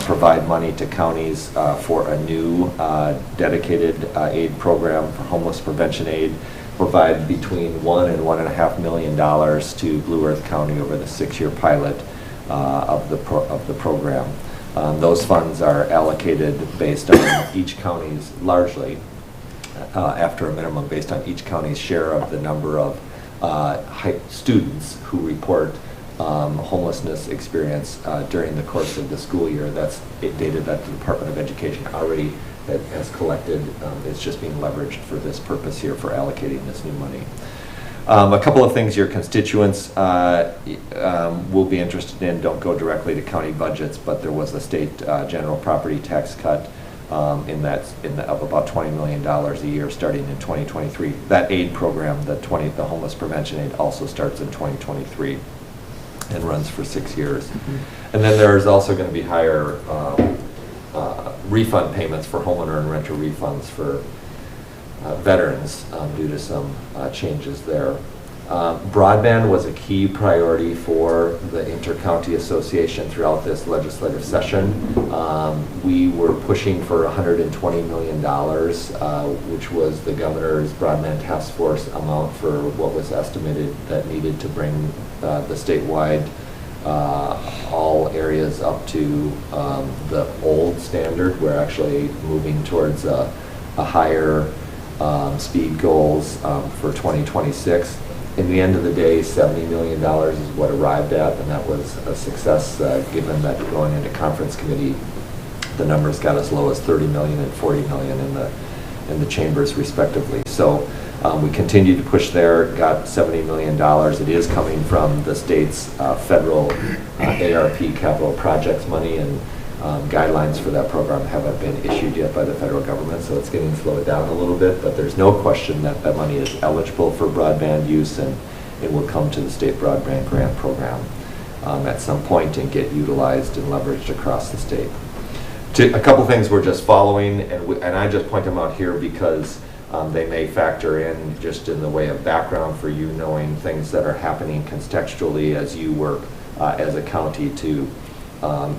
provide money to counties for a new dedicated aid program for homeless prevention aid, provide between $1 and $1.5 million to Blue Earth County over the 6-year pilot of the program. Those funds are allocated based on each county's, largely after a minimum, based on each county's share of the number of students who report homelessness experience during the course of the school year. That's data that the Department of Education already has collected. It's just being leveraged for this purpose here for allocating this new money. A couple of things your constituents will be interested in don't go directly to county budgets, but there was a state general property tax cut of about $20 million a year starting in 2023. That aid program, the homeless prevention aid, also starts in 2023 and runs for 6 years. And then there's also going to be higher refund payments for homeowner and renter refunds for veterans due to some changes there. Broadband was a key priority for the Inter-County Association throughout this legislative session. We were pushing for $120 million, which was the governor's broadband task force amount for what was estimated that needed to bring the statewide all areas up to the old standard. We're actually moving towards a higher speed goals for 2026. In the end of the day, $70 million is what arrived at, and that was a success given that going into conference committee, the numbers got as low as $30 million and $40 million in the chambers respectively. So we continued to push there, got $70 million. It is coming from the state's federal ARP capital projects money, and guidelines for that program haven't been issued yet by the federal government, so it's getting slowed down a little bit, but there's no question that that money is eligible for broadband use, and it will come to the state broadband grant program at some point and get utilized and leveraged across the state. A couple things we're just following, and I just point them out here because They may factor in just in the way of background for you, knowing things that are happening contextually as you work as a county to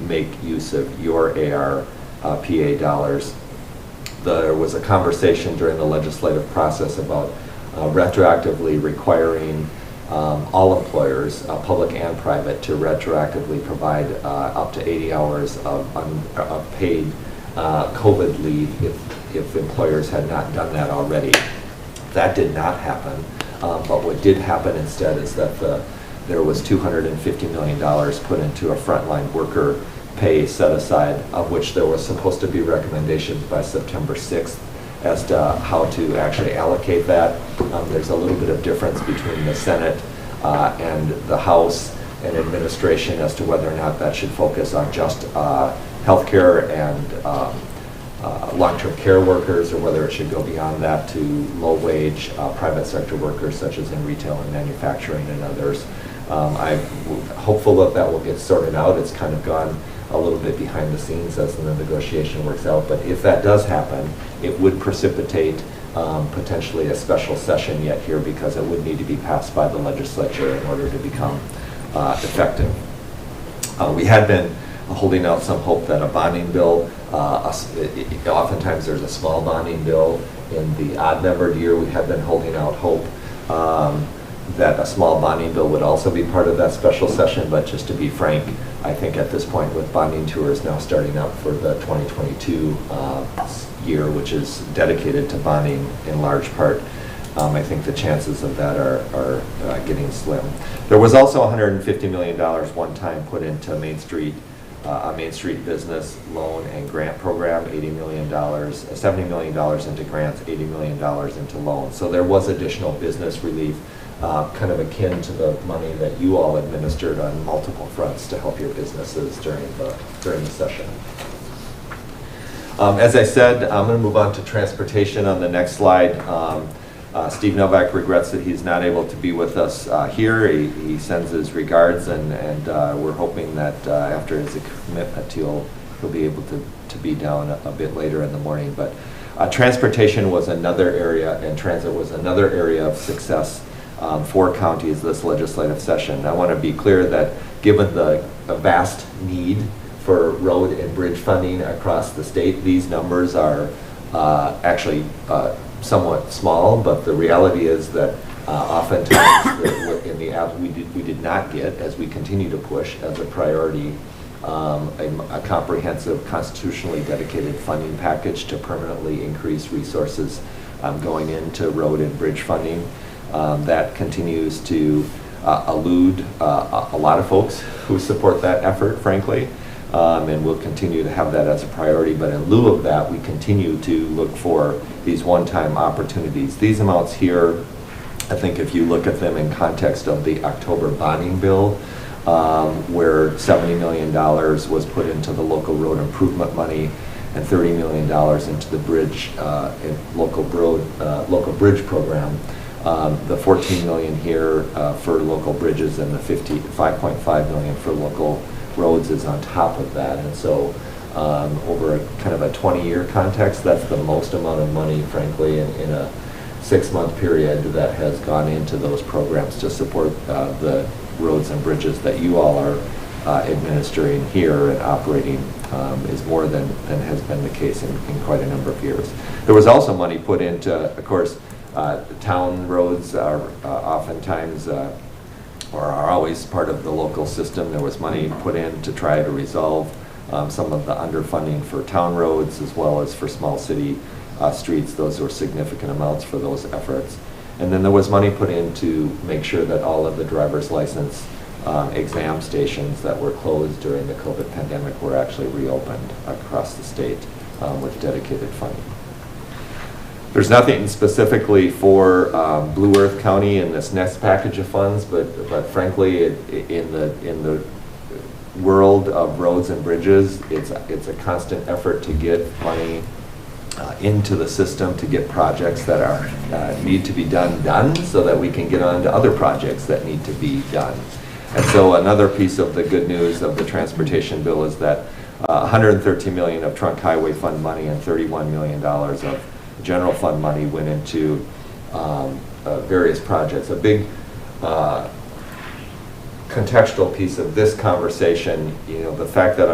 make use of your ARPA dollars. There was a conversation during the legislative process about retroactively requiring all employers, public and private, to retroactively provide up to 80 hours of paid COVID leave if employers had not done that already. That did not happen, but what did happen instead is that there was $250 million put into a frontline worker pay set aside, of which there was supposed to be recommendations by September 6th as to how to actually allocate that. There's a little bit of difference between the Senate and the House and administration as to whether or not that should focus on just healthcare and long-term care workers, or whether it should go beyond that to low-wage private sector workers such as in retail and manufacturing and others. I'm hopeful that that will get sorted out. It's kind of gone a little bit behind the scenes as the negotiation works out, but if that does happen, it would precipitate potentially a special session yet here, because it would need to be passed by the legislature in order to become effective. We had been holding out some hope that a bonding bill, oftentimes there's a small bonding bill in the odd-numbered year. We had been holding out hope that a small bonding bill would also be part of that special session, but just to be frank, I think at this point, with bonding tours now starting up for the 2022 year, which is dedicated to bonding in large part, I think the chances of that are getting slim. There was also $150 million one time put into a Main Street business loan and grant program, $80 million, $70 million into grants, $80 million into loans. So there was additional business relief, kind of akin to the money that you all administered on multiple fronts to help your businesses during the session. As I said, I'm going to move on to transportation on the next slide. Steve Novak regrets that he's not able to be with us here. He sends his regards, and we're hoping that after his commitment, he'll be able to be down a bit later in the morning. But transportation was another area, and transit was another area of success for counties this legislative session. I want to be clear that given the vast need for road and bridge funding across the state, these numbers are actually somewhat small, but the reality is that oftentimes we did not get, as we continue to push as a priority, a comprehensive constitutionally dedicated funding package to permanently increase resources going into road and bridge funding. That continues to elude a lot of folks who support that effort, frankly, and we'll continue to have that as a priority. But in lieu of that, we continue to look for these one-time opportunities. These amounts here, I think if you look at them in context of the October bonding bill, where $70 million was put into the local road improvement money and $30 million into the bridge, local bridge program. The $14 million here for local bridges and the $5.5 million for local roads is on top of that. And so over kind of a 20-year context, that's the most amount of money, frankly, in a 6-month period that has gone into those programs to support the roads and bridges that you all are administering here and operating, is more than has been the case in quite a number of years. There was also money put into, of course, town roads are oftentimes or are always part of the local system. There was money put in to try to resolve some of the underfunding for town roads as well as for small city streets. Those were significant amounts for those efforts. And then there was money put in to make sure that all of the driver's license exam stations that were closed during the COVID pandemic were actually reopened across the state with dedicated funding. There's nothing specifically for Blue Earth County in this next package of funds, but frankly, in the world of roads and bridges, it's a constant effort to get money into the system to get projects that are need to be done, so that we can get on to other projects that need to be done. And so another piece of the good news of the transportation bill is that $113 million of trunk highway fund money and $31 million of general fund money went into various projects. A big contextual piece of this conversation, the fact that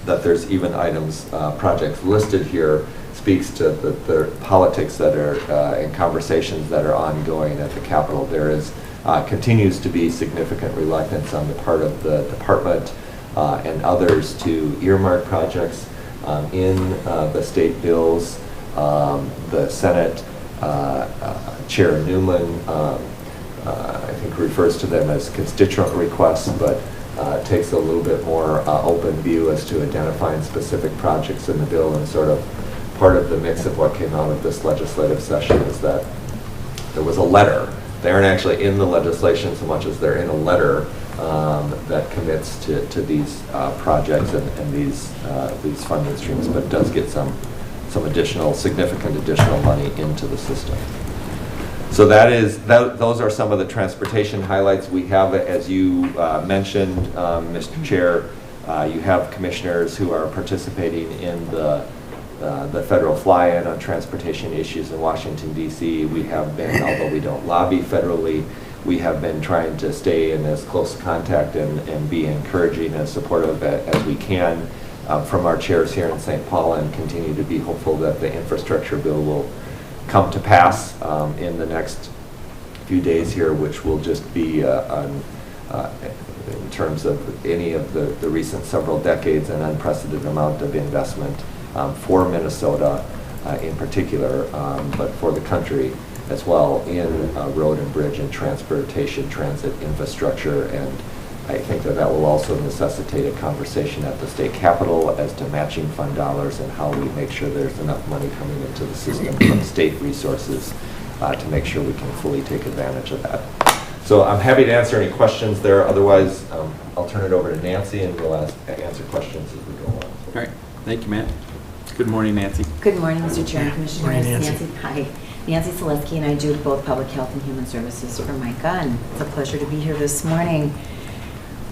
that there's even items, projects listed here speaks to the politics that are and conversations that are ongoing at the Capitol. There is continues to be significant reluctance on the part of the department and others to earmark projects in the state bills. The Senate Chair Newman, I think, refers to them as constituent requests, but takes a little bit more open view as to identifying specific projects in the bill. And sort of part of the mix of what came out of this legislative session is that there was a letter. They aren't actually in the legislation so much as they're in a letter that commits to these projects and these funding streams, but does get some significant additional money into the system. So those are some of the transportation highlights. We have, as you mentioned, Mr. Chair, you have commissioners who are participating in the federal fly-in on transportation issues in Washington, D.C. We have been, although we don't lobby federally, we have been trying to stay in as close contact and be encouraging and supportive as we can from our chairs here in St. Paul, and continue to be hopeful that the infrastructure bill will come to pass in the next few days here, which will just be in terms of any of the recent several decades, an unprecedented amount of investment for Minnesota in particular, but for the country as well, in road and bridge and transportation, transit infrastructure. And I think that will also necessitate a conversation at the state capitol as to matching fund dollars and how we make sure there's enough money coming into the system from state resources to make sure we can fully take advantage of that. So I'm happy to answer any questions there. Otherwise, I'll turn it over to Nancy and we'll answer questions as we go on. All right. Thank you, Matt. Good morning, Nancy. Good morning, Mr. Chair and Commissioners. Morning, Nancy. Hi. Nancy Selesky, and I do both Public Health and Human Services for MICA, and it's a pleasure to be here this morning.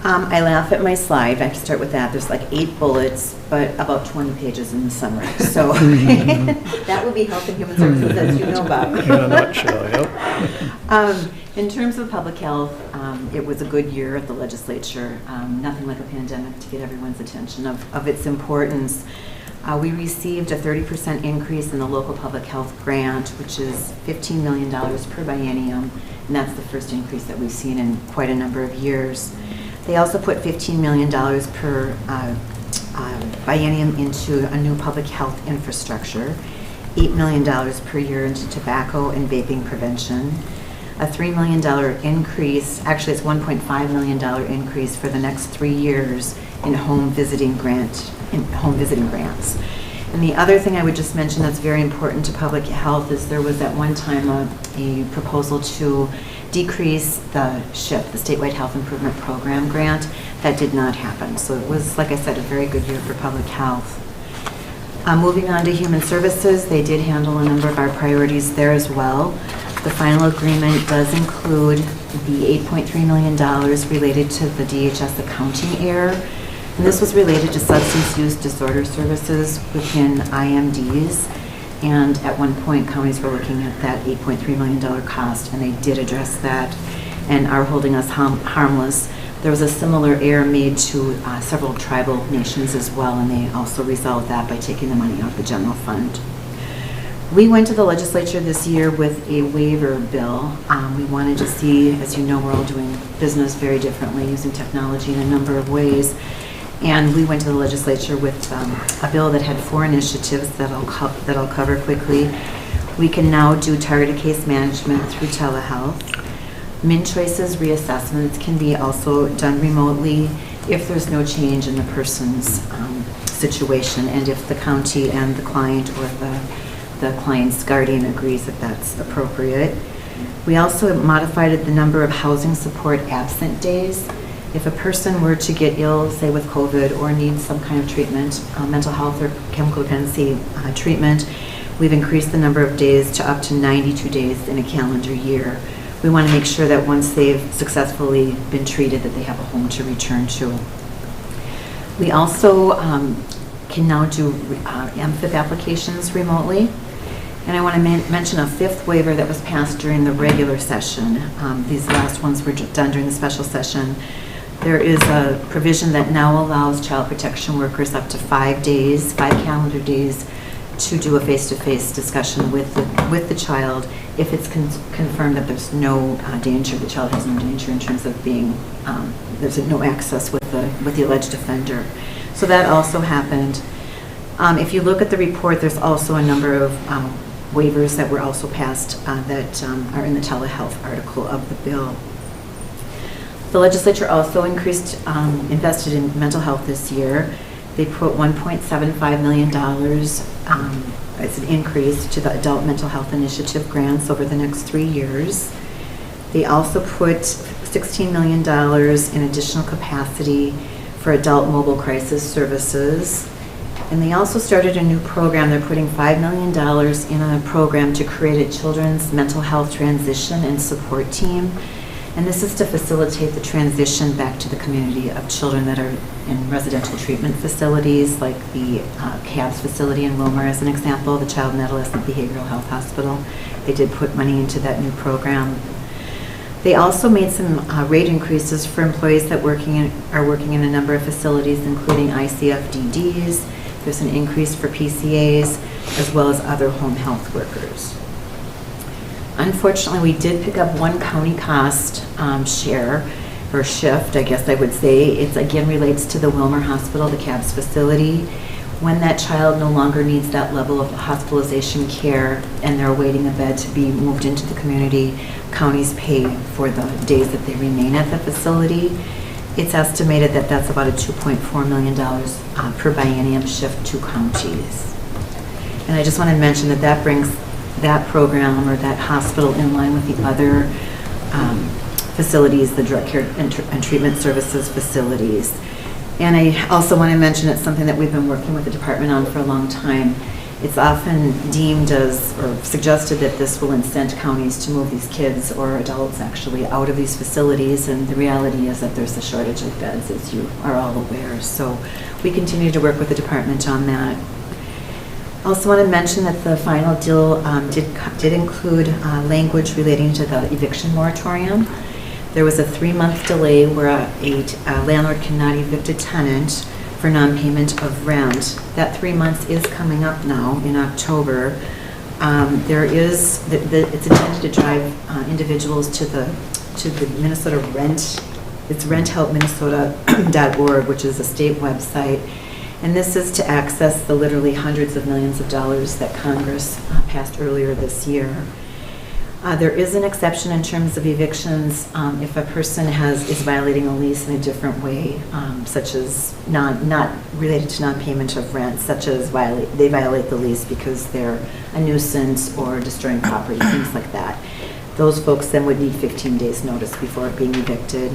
I laugh at my slide. I can start with that. There's like 8 bullets, but about 20 pages in the summary. So that would be Health and Human Services, as you know, Bob. In a nutshell, yep. In terms of public health, it was a good year at the legislature. Nothing like a pandemic to get everyone's attention of its importance. We received a 30% increase in the local public health grant, which is $15 million per biennium, and that's the first increase that we've seen in quite a number of years. They also put $15 million per biennium into a new public health infrastructure, $8 million per year into tobacco and vaping prevention, a $3 million increase, actually it's $1.5 million increase for the next 3 years in home visiting grants. And the other thing I would just mention that's very important to public health is there was at one time a proposal to decrease the SHIP, the Statewide Health Improvement Program grant. That did not happen. So it was, like I said, a very good year for public health. Moving on to Human Services, they did handle a number of our priorities there as well. The final agreement does include the $8.3 million related to the DHS accounting error. And this was related to substance use disorder services within IMDs. And at one point, counties were looking at that $8.3 million cost, and they did address that and are holding us harmless. There was a similar error made to several tribal nations as well, and they also resolved that by taking the money out of the general fund. We went to the legislature this year with a waiver bill. We wanted to see, as you know, we're all doing business very differently, using technology in a number of ways. And we went to the legislature with a bill that had 4 initiatives that I'll cover quickly. We can now do targeted case management through telehealth. MnChoice's reassessments can be also done remotely if there's no change in the person's situation, and if the county and the client or the client's guardian agrees that that's appropriate. We also modified the number of housing support absent days. If a person were to get ill, say with COVID, or need some kind of treatment, mental health or chemical dependency treatment, we've increased the number of days to up to 92 days in a calendar year. We want to make sure that once they've successfully been treated, that they have a home to return to. We also can now do MFIP applications remotely. And I want to mention a fifth waiver that was passed during the regular session. These last ones were done during the special session. There is a provision that now allows child protection workers up to 5 days, 5 calendar days, to do a face-to-face discussion with the child if it's confirmed that there's no danger, the child has no danger in terms of being, there's no access with the alleged offender. So that also happened. If you look at the report, there's also a number of waivers that were also passed that are in the telehealth article of the bill. The legislature also invested in mental health this year. They put $1.75 million as an increase to the Adult Mental Health Initiative grants over the next 3 years. They also put $16 million in additional capacity for adult mobile crisis services. And they also started a new program. They're putting $5 million in a program to create a children's mental health transition and support team. And this is to facilitate the transition back to the community of children that are in residential treatment facilities, like the CABS facility in Wilmer, as an example, the Child and Adolescent Behavioral Health Hospital. They did put money into that new program. They also made some rate increases for employees that are working in a number of facilities, including ICFDDs. There's an increase for PCAs, as well as other home health workers. Unfortunately, we did pick up one county cost share, or shift, I guess I would say. It again relates to the Wilmer Hospital, the CABS facility. When that child no longer needs that level of hospitalization care and they're awaiting a bed to be moved into the community, counties pay for the days that they remain at the facility. It's estimated that that's about a $2.4 million per biennium shift to counties. And I just want to mention that that brings that program or that hospital in line with the other facilities, the direct care and treatment services facilities. And I also want to mention it's something that we've been working with the department on for a long time. It's often deemed as, or suggested that this will incent counties to move these kids, or adults actually, out of these facilities, and the reality is that there's a shortage of beds, as you are all aware. So we continue to work with the department on that. I also want to mention that the final deal did include language relating to the eviction moratorium. There was a 3-month delay where a landlord cannot evict a tenant for non-payment of rent. That 3 months is coming up now in October. It's intended to drive individuals to the Minnesota Rent. It's renthelpminnesota.org, which is a state website. And this is to access the literally hundreds of millions of dollars that Congress passed earlier this year. There is an exception in terms of evictions if a person is violating a lease in a different way, such as not related to non-payment of rent, such as they violate the lease because they're a nuisance or destroying property, things like that. Those folks then would need 15 days notice before being evicted.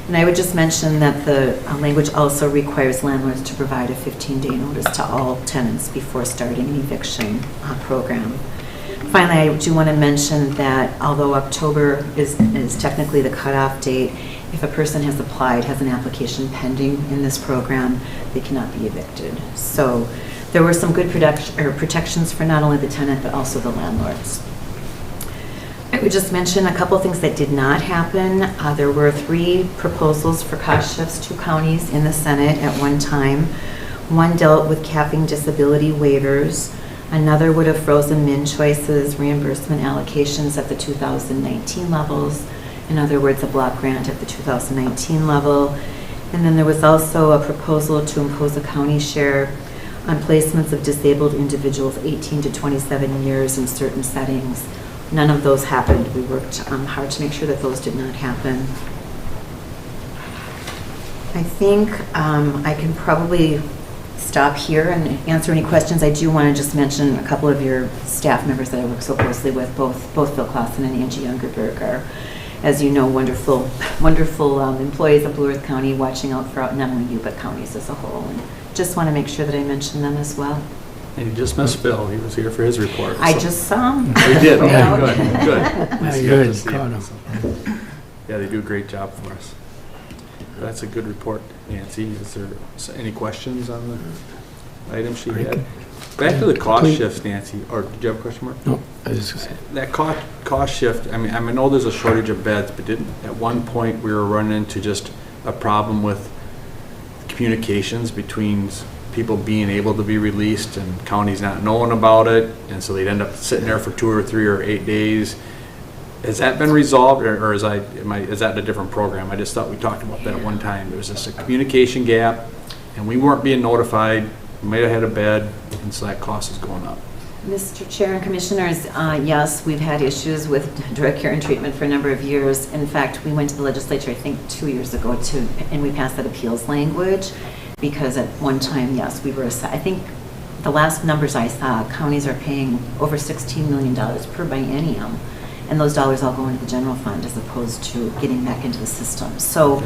And I would just mention that the language also requires landlords to provide a 15-day notice to all tenants before starting an eviction program. Finally, I do want to mention that although October is technically the cutoff date, if a person has applied, has an application pending in this program, they cannot be evicted. So there were some good protections for not only the tenant, but also the landlords. I would just mention a couple things that did not happen. There were 3 proposals for cost shifts to counties in the Senate at one time. One dealt with capping disability waivers. Another would have frozen min choices, reimbursement allocations at the 2019 levels. In other words, a block grant at the 2019 level. And then there was also a proposal to impose a county share on placements of disabled individuals 18 to 27 years in certain settings. None of those happened. We worked hard to make sure that those did not happen. I think I can probably stop here and answer any questions. I do want to just mention a couple of your staff members that I work so closely with, both Phil Clausen and Angie Youngerberg are, as you know, wonderful employees of Blue Earth County, watching out for not only you, but counties as a whole. And just want to make sure that I mention them as well. And you just missed Phil. He was here for his report. I just saw him. We did. Yeah. Good. Good. Yeah, they do a great job for us. That's a good report, Nancy. Is there any questions on the item she had? Back to the cost Please. shifts, Nancy, or did you have a question, Mark? No, I was just gonna say, That cost shift, I mean, I know there's a shortage of beds, but didn't, at one point, we were running into just a problem with communications between people being able to be released and counties not knowing about it, and so they'd end up sitting there for 2 or 3 or 8 days. Has that been resolved, or is that a different program? I just thought we talked about that at one time. There was just a communication gap, and we weren't being notified. We might have had a bed, and so that cost is going up. Mr. Chair and Commissioners, yes, we've had issues with direct care and treatment for a number of years. In fact, we went to the legislature, I think 2 years ago, and we passed that appeals language, because at one time, yes, we were, I think the last numbers I saw, counties are paying over $16 million per biennium, and those dollars all go into the general fund as opposed to getting back into the system. So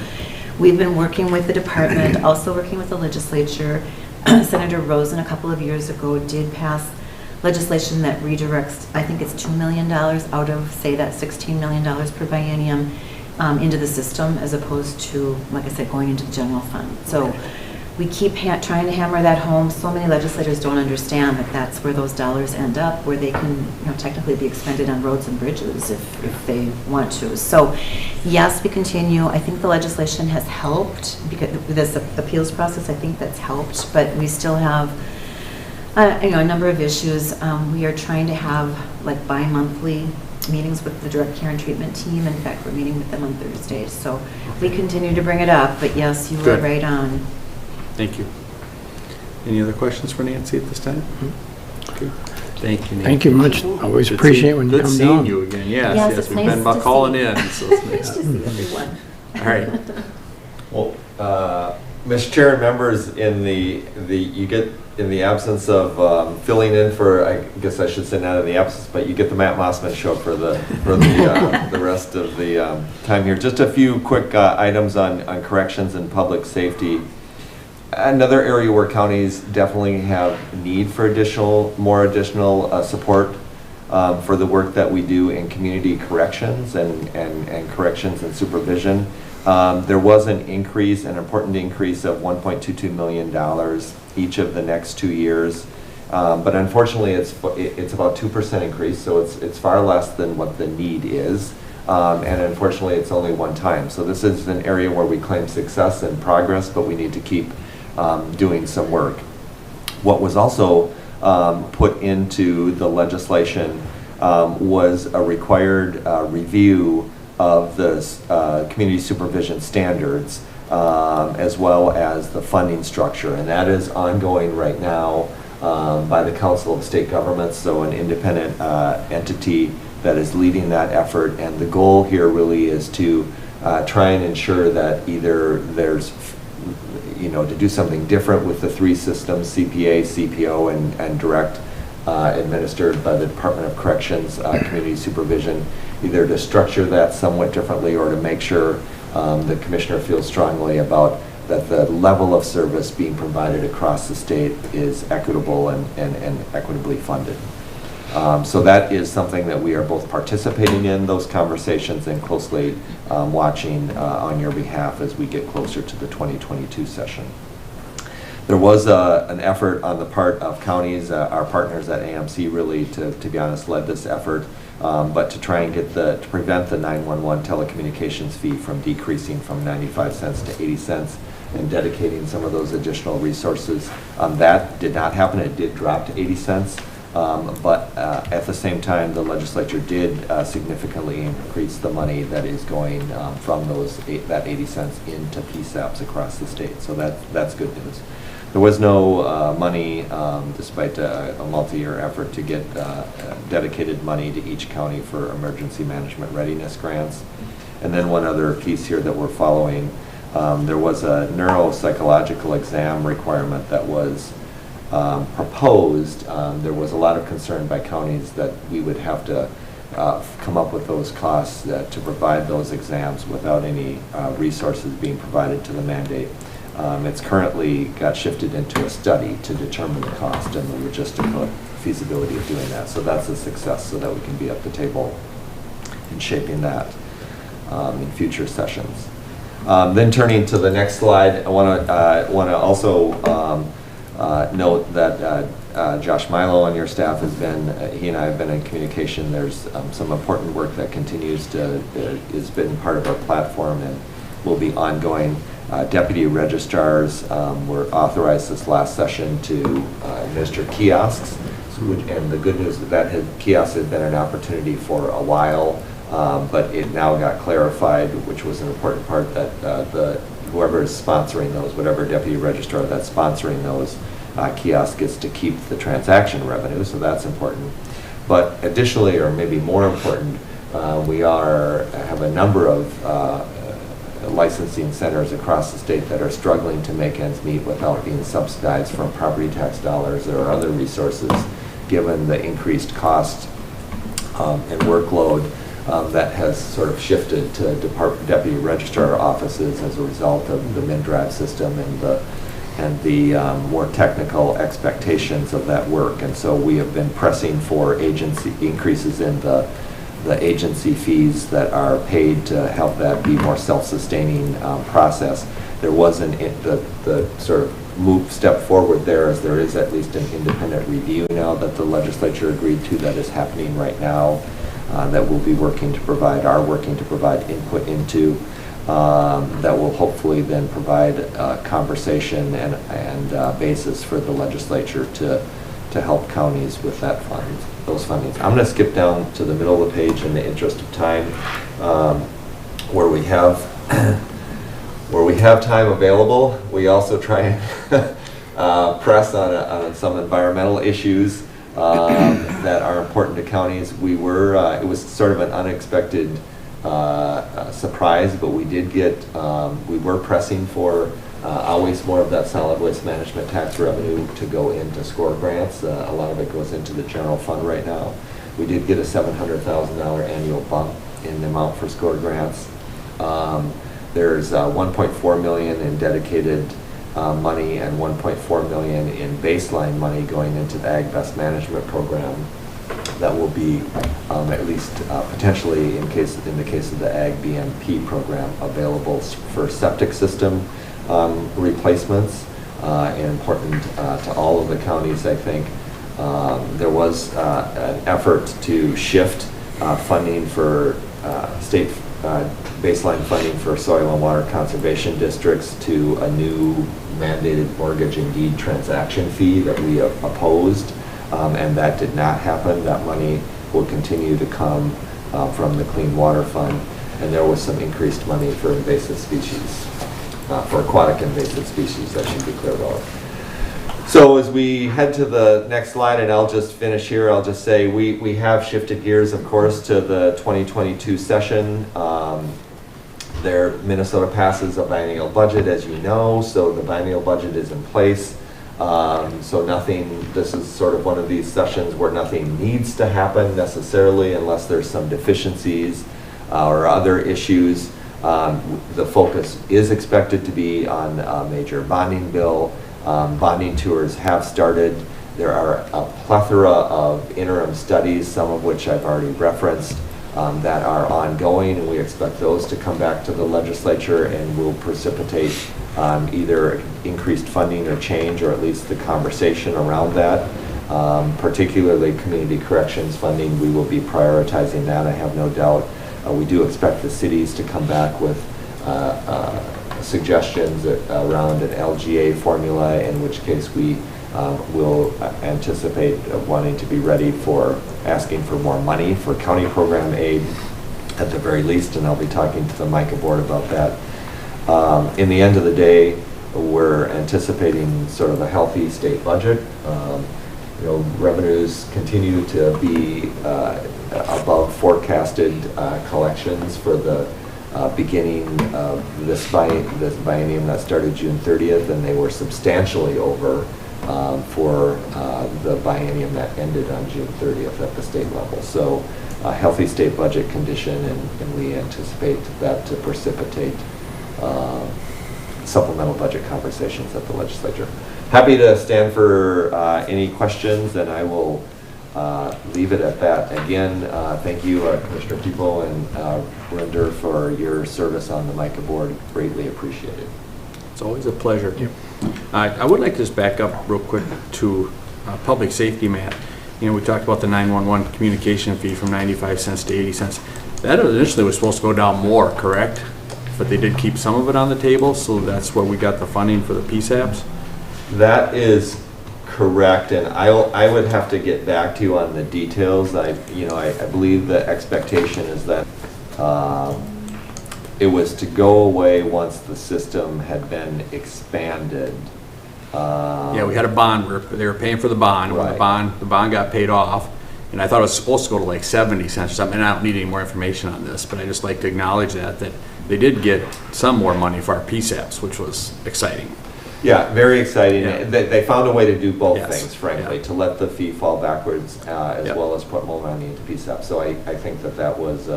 we've been working with the department, also working with the legislature. Senator Rosen a couple of years ago did pass legislation that redirects, I think it's $2 million out of, say, that $16 million per biennium into the system, as opposed to, like I said, going into the general fund. So we keep trying to hammer that home. So many legislators don't understand that that's where those dollars end up, where they can, technically be expended on roads and bridges if they want to. So yes, we continue. I think the legislation has helped, because with this appeals process, I think that's helped, but we still have a number of issues. We are trying to have like bi-monthly meetings with the direct care and treatment team. In fact, we're meeting with them on Thursdays. So we continue to bring it up, but yes, you were Good. right on. Thank you. Any other questions for Nancy at this time? Okay. Thank you, Nancy. thank you much. Always appreciate when you come Good down. seeing you again. Yes, Yes, yes. it's We've nice been about to calling see. in, so it's Nice nice. to see everyone. All right. Well, Mr. Chair and members, in the absence of filling in for, I guess I should say not in the absence, but you get the Matt Mossman show for the rest of the time here. Just a few quick items on corrections and public safety. Another area where counties definitely have need for more additional support for the work that we do in community corrections and corrections and supervision. There was an important increase of $1.22 million each of the next 2 years. But unfortunately, it's about 2% increase, so it's far less than what the need is. And unfortunately, it's only one time. So this is an area where we claim success and progress, but we need to keep doing some work. What was also put into the legislation was a required review of the community supervision standards, as well as the funding structure. And that is ongoing right now by the Council of State Governments, so an independent entity that is leading that effort. And the goal here really is to try and ensure that either there's, to do something different with the 3 systems, CPA, CPO, and direct administered by the Department of Corrections community supervision, either to structure that somewhat differently or to make sure the commissioner feels strongly about that the level of service being provided across the state is equitable and equitably funded. So that is something that we are both participating in those conversations and closely watching on your behalf as we get closer to the 2022 session. There was an effort on the part of counties, our partners at AMC really, to be honest, led this effort, but to try and to prevent the 911 telecommunications fee from decreasing from 95 cents to 80 cents and dedicating some of those additional resources. That did not happen. It did drop to 80 cents. But at the same time, the legislature did significantly increase the money that is going from that 80 cents into PSAPs across the state. So that's good news. There was no money, despite a multi-year effort to get dedicated money to each county for emergency management readiness grants. And then one other piece here that we're following, there was a neuropsychological exam requirement that was proposed. There was a lot of concern by counties that we would have to come up with those costs to provide those exams without any resources being provided to the mandate. It's currently got shifted into a study to determine the cost and the logistical feasibility of doing that. So that's a success, so that we can be at the table in shaping that in future sessions. Then turning to the next slide, I want to also note that Josh Milo on your staff has been, he and I have been in communication. There's some important work that continues to, has been part of our platform and will be ongoing. Deputy registrars were authorized this last session to administer kiosks. And the good news is that kiosks had been an opportunity for a while, but it now got clarified, which was an important part, that whoever is sponsoring those, whatever deputy registrar that's sponsoring those kiosks gets to keep the transaction revenue, so that's important. But additionally, or maybe more important, we have a number of licensing centers across the state that are struggling to make ends meet without being subsidized from property tax dollars or other resources, given the increased cost and workload that has sort of shifted to deputy registrar offices as a result of the MnDRIVE system and the more technical expectations of that work. And so we have been pressing for agency increases in the agency fees that are paid to help that be more self-sustaining process. There wasn't the sort of step forward there, as there is at least an independent review now that the legislature agreed to that is happening right now, that we'll be working to provide input into, that will hopefully then provide a conversation and basis for the legislature to help counties with those fundings. I'm going to skip down to the middle of the page in the interest of time, where we have time available. We also try and press on some environmental issues that are important to counties. It was sort of an unexpected surprise, but we did get, we were pressing for always more of that solid waste management tax revenue to go into SCORE grants. A lot of it goes into the general fund right now. We did get a $700,000 annual bump in the amount for SCORE grants. There's 1.4 million in dedicated money and 1.4 million in baseline money going into the Ag Best Management Program that will be at least potentially in the case of the Ag BMP program available for septic system replacements, and important to all of the counties. I think there was an effort to shift funding for state baseline funding for soil and water conservation districts to a new mandated mortgage and deed transaction fee that we opposed, and that did not happen. That money will continue to come from the Clean Water Fund, and there was some increased money for invasive species, for aquatic invasive species, that should be clear about. So as we head to the next slide, and I'll just finish here, I'll just say we have shifted gears, of course, to the 2022 session. Minnesota passes a biennial budget, as you know, so the biennial budget is in place. So this is sort of one of these sessions where nothing needs to happen necessarily unless there's some deficiencies or other issues. The focus is expected to be on a major bonding bill. Bonding tours have started. There are a plethora of interim studies, some of which I've already referenced, that are ongoing, and we expect those to come back to the legislature and will precipitate either increased funding or change, or at least the conversation around that. Particularly community corrections funding, we will be prioritizing that, I have no doubt. We do expect the cities to come back with suggestions around an LGA formula, in which case we will anticipate wanting to be ready for asking for more money for county program aid at the very least, and I'll be talking to the MICA board about that. In the end of the day, we're anticipating sort of a healthy state budget. Revenues continue to be above forecasted collections for the beginning of this biennium that started June 30th, and they were substantially over for the biennium that ended on June 30th at the state level. So a healthy state budget condition, and we anticipate that to precipitate supplemental budget conversations at the legislature. Happy to stand for any questions, and I will leave it at that. Again, thank you, Commissioner People and Rinder, for your service on the MICA board. Greatly appreciated. It's always a pleasure. I would like to just back up real quick to public safety, Matt, we talked about the 911 communication fee from 95 cents to 80 cents. That initially was supposed to go down more, correct? But they did keep some of it on the table, so that's where we got the funding for the PSAPs? That is correct, and I would have to get back to you on the details. I believe the expectation is that it was to go away once the system had been expanded. Yeah, we had a bond, they were paying for the bond, when the bond got paid off, and I thought it was supposed to go to like 70 cents or something, and I don't need any more information on this, but I just like to acknowledge that they did get some more money for our PSAPs, which was exciting. Yeah, very exciting. Yeah. They found a way to do both Yes. things, frankly, Yeah. to let the fee fall backwards as Yep. well as put more money into PSAP. So I think that was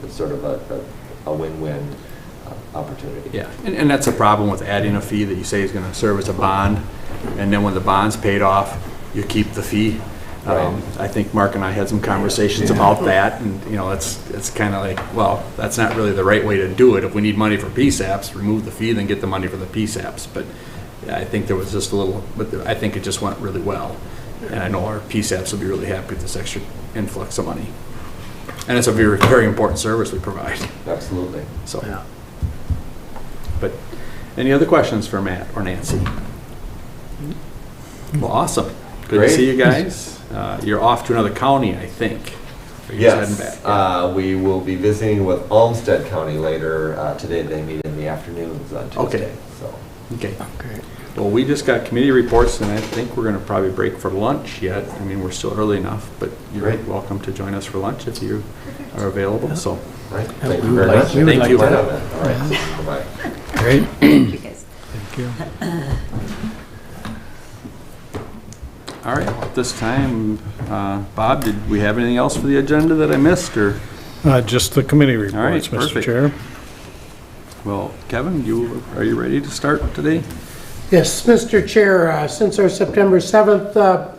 sort of a win-win opportunity. Yeah, and that's a problem with adding a fee that you say is going to serve as a bond, and then when the bond's paid off, you keep the fee. Right. I think Mark and I had some conversations about that, and it's kind of like, well, that's not really the right way to do it. If we need money for PSAPs, remove the fee, then get the money for the PSAPs. But yeah, I think there was just a little, but I think it just went really well, and I know our PSAPs will be really happy with this extra influx of money. And it's a very, very important service we provide. Absolutely. So. But any other questions for Matt or Nancy? Well, awesome. Good Great. to see you guys. You're off to another county, I think. Are you just heading Yes, back? we will be visiting with Olmsted County later today. They meet in the afternoons on Tuesday. Okay. So. Okay. Well, we just got committee reports, and I think we're going to probably break for lunch yet. I mean, we're still early enough, but you're Great. welcome to join us for lunch if you are available. So, Right. Yeah, Thank we you would very like- much. we would Thank like you. that. All right. Bye-bye. Great. Thank you, guys. Thank you. all right. At this time, Bob, did we have anything else for the agenda that I missed, or? Just the committee All right, reports, Mr. perfect. Chair. Well, Kevin, are you ready to start today? Yes, Mr. Chair, since our September 7th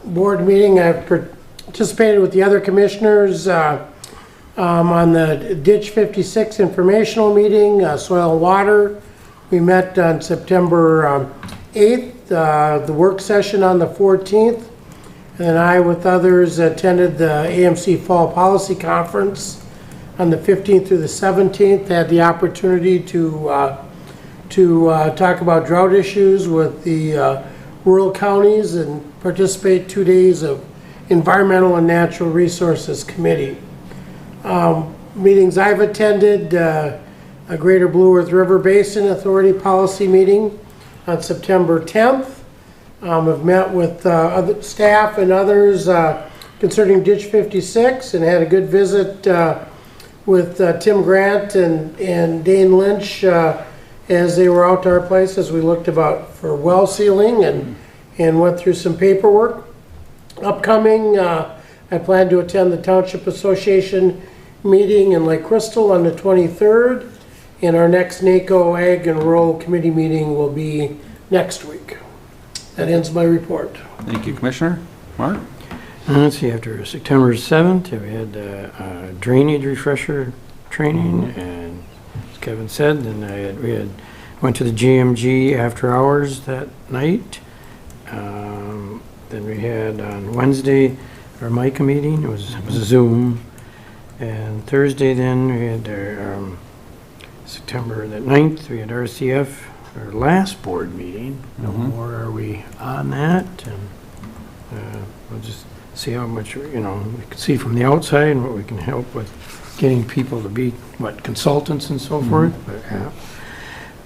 board meeting, I've participated with the other commissioners on the Ditch 56 informational meeting, soil and water. We met on September 8th, the work session on the 14th, and I, with others, attended the AMC Fall Policy Conference on the 15th through the 17th. Had the opportunity to talk about drought issues with the rural counties and participate 2 days of Environmental and Natural Resources Committee. Meetings I've attended, a Greater Blue Earth River Basin Authority Policy meeting on September 10th. I've met with other staff and others concerning Ditch 56 and had a good visit with Tim Grant and Dane Lynch as they were out to our place as we looked for well sealing and went through some paperwork. Upcoming, I plan to attend the Township Association meeting in Lake Crystal on the 23rd, and our next NACO Ag and Rural Committee meeting will be next week. That ends my report. Thank you, Commissioner. Mark? Let's see, after September 7th, we had a drainage refresher training, and as Kevin said, then we went to the GMG after hours that night. Then we had on Wednesday our MICA meeting. It was Zoom. And Thursday then we had our September the 9th, we had RCF, our last board meeting. No more are we on that, and we'll just see how much, we can see from the outside and what we can help with getting people to be, consultants and so forth. But, yeah.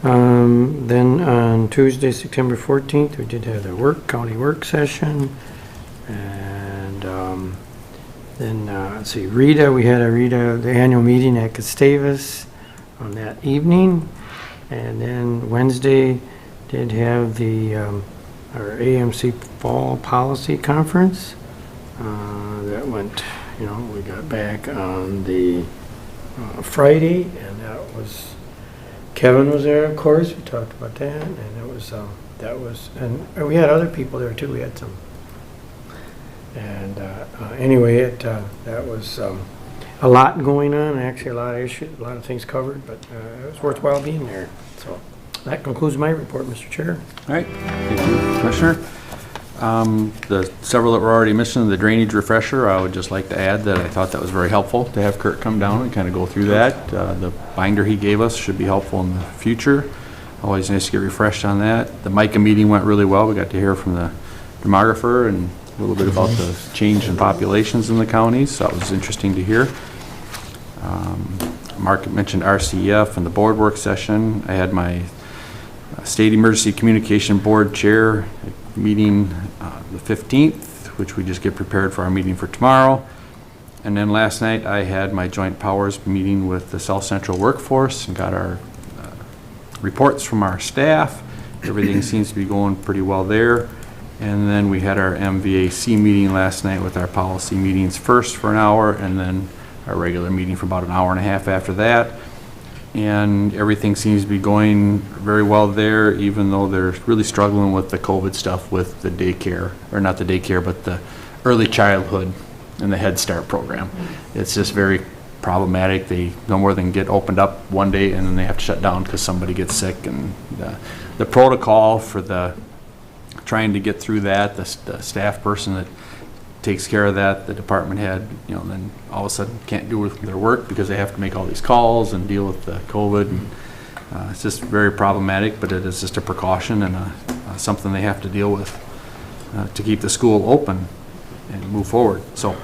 Then on Tuesday, September 14th, we did have the county work session. And then, let's see, we had the annual meeting at Gustavus on that evening. And then Wednesday did have our AMC Fall Policy Conference. That went, we got back on the Friday, and Kevin was there, of course. We talked about that, and and we had other people there too. We had some, and anyway, that was a lot going on. Actually, a lot of issues, a lot of things covered, but it was worthwhile being there. So that concludes my report, Mr. Chair. All right, thank you, Commissioner. The several that were already mentioned, the drainage refresher, I would just like to add that I thought that was very helpful to have Kurt come down and kind of go through that. The binder he gave us should be helpful in the future. Always nice to get refreshed on that. The MICA meeting went really well. We got to hear from the demographer and a little bit about the change in populations in the counties, so that was interesting to hear. Mark mentioned RCF and the board work session. I had my State Emergency Communication Board Chair meeting the 15th, which we just get prepared for our meeting for tomorrow. And then last night I had my joint powers meeting with the South Central Workforce and got our reports from our staff. Everything seems to be going pretty well there. And then we had our MVAC meeting last night with our policy meetings first for an hour and then our regular meeting for about an hour and a half after that. And everything seems to be going very well there, even though they're really struggling with the COVID stuff with the daycare, or not the daycare, but the early childhood and the Head Start program. It's just very problematic. They no more than get opened up one day and then they have to shut down because somebody gets sick. And the protocol for the trying to get through that, the staff person that takes care of that, the department head, then all of a sudden can't do their work because they have to make all these calls and deal with the COVID. And, it's just very problematic, but it is just a precaution and something they have to deal with to keep the school open and move forward. So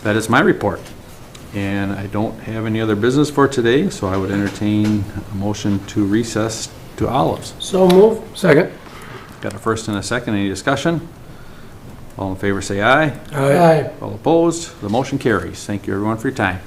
that is my report. And I don't have any other business for today, so I would entertain a motion to recess to Olives. So move. Second. Got a first and a second. Any discussion? All in favor say aye. Aye. All opposed? The motion carries. Thank you everyone for your time.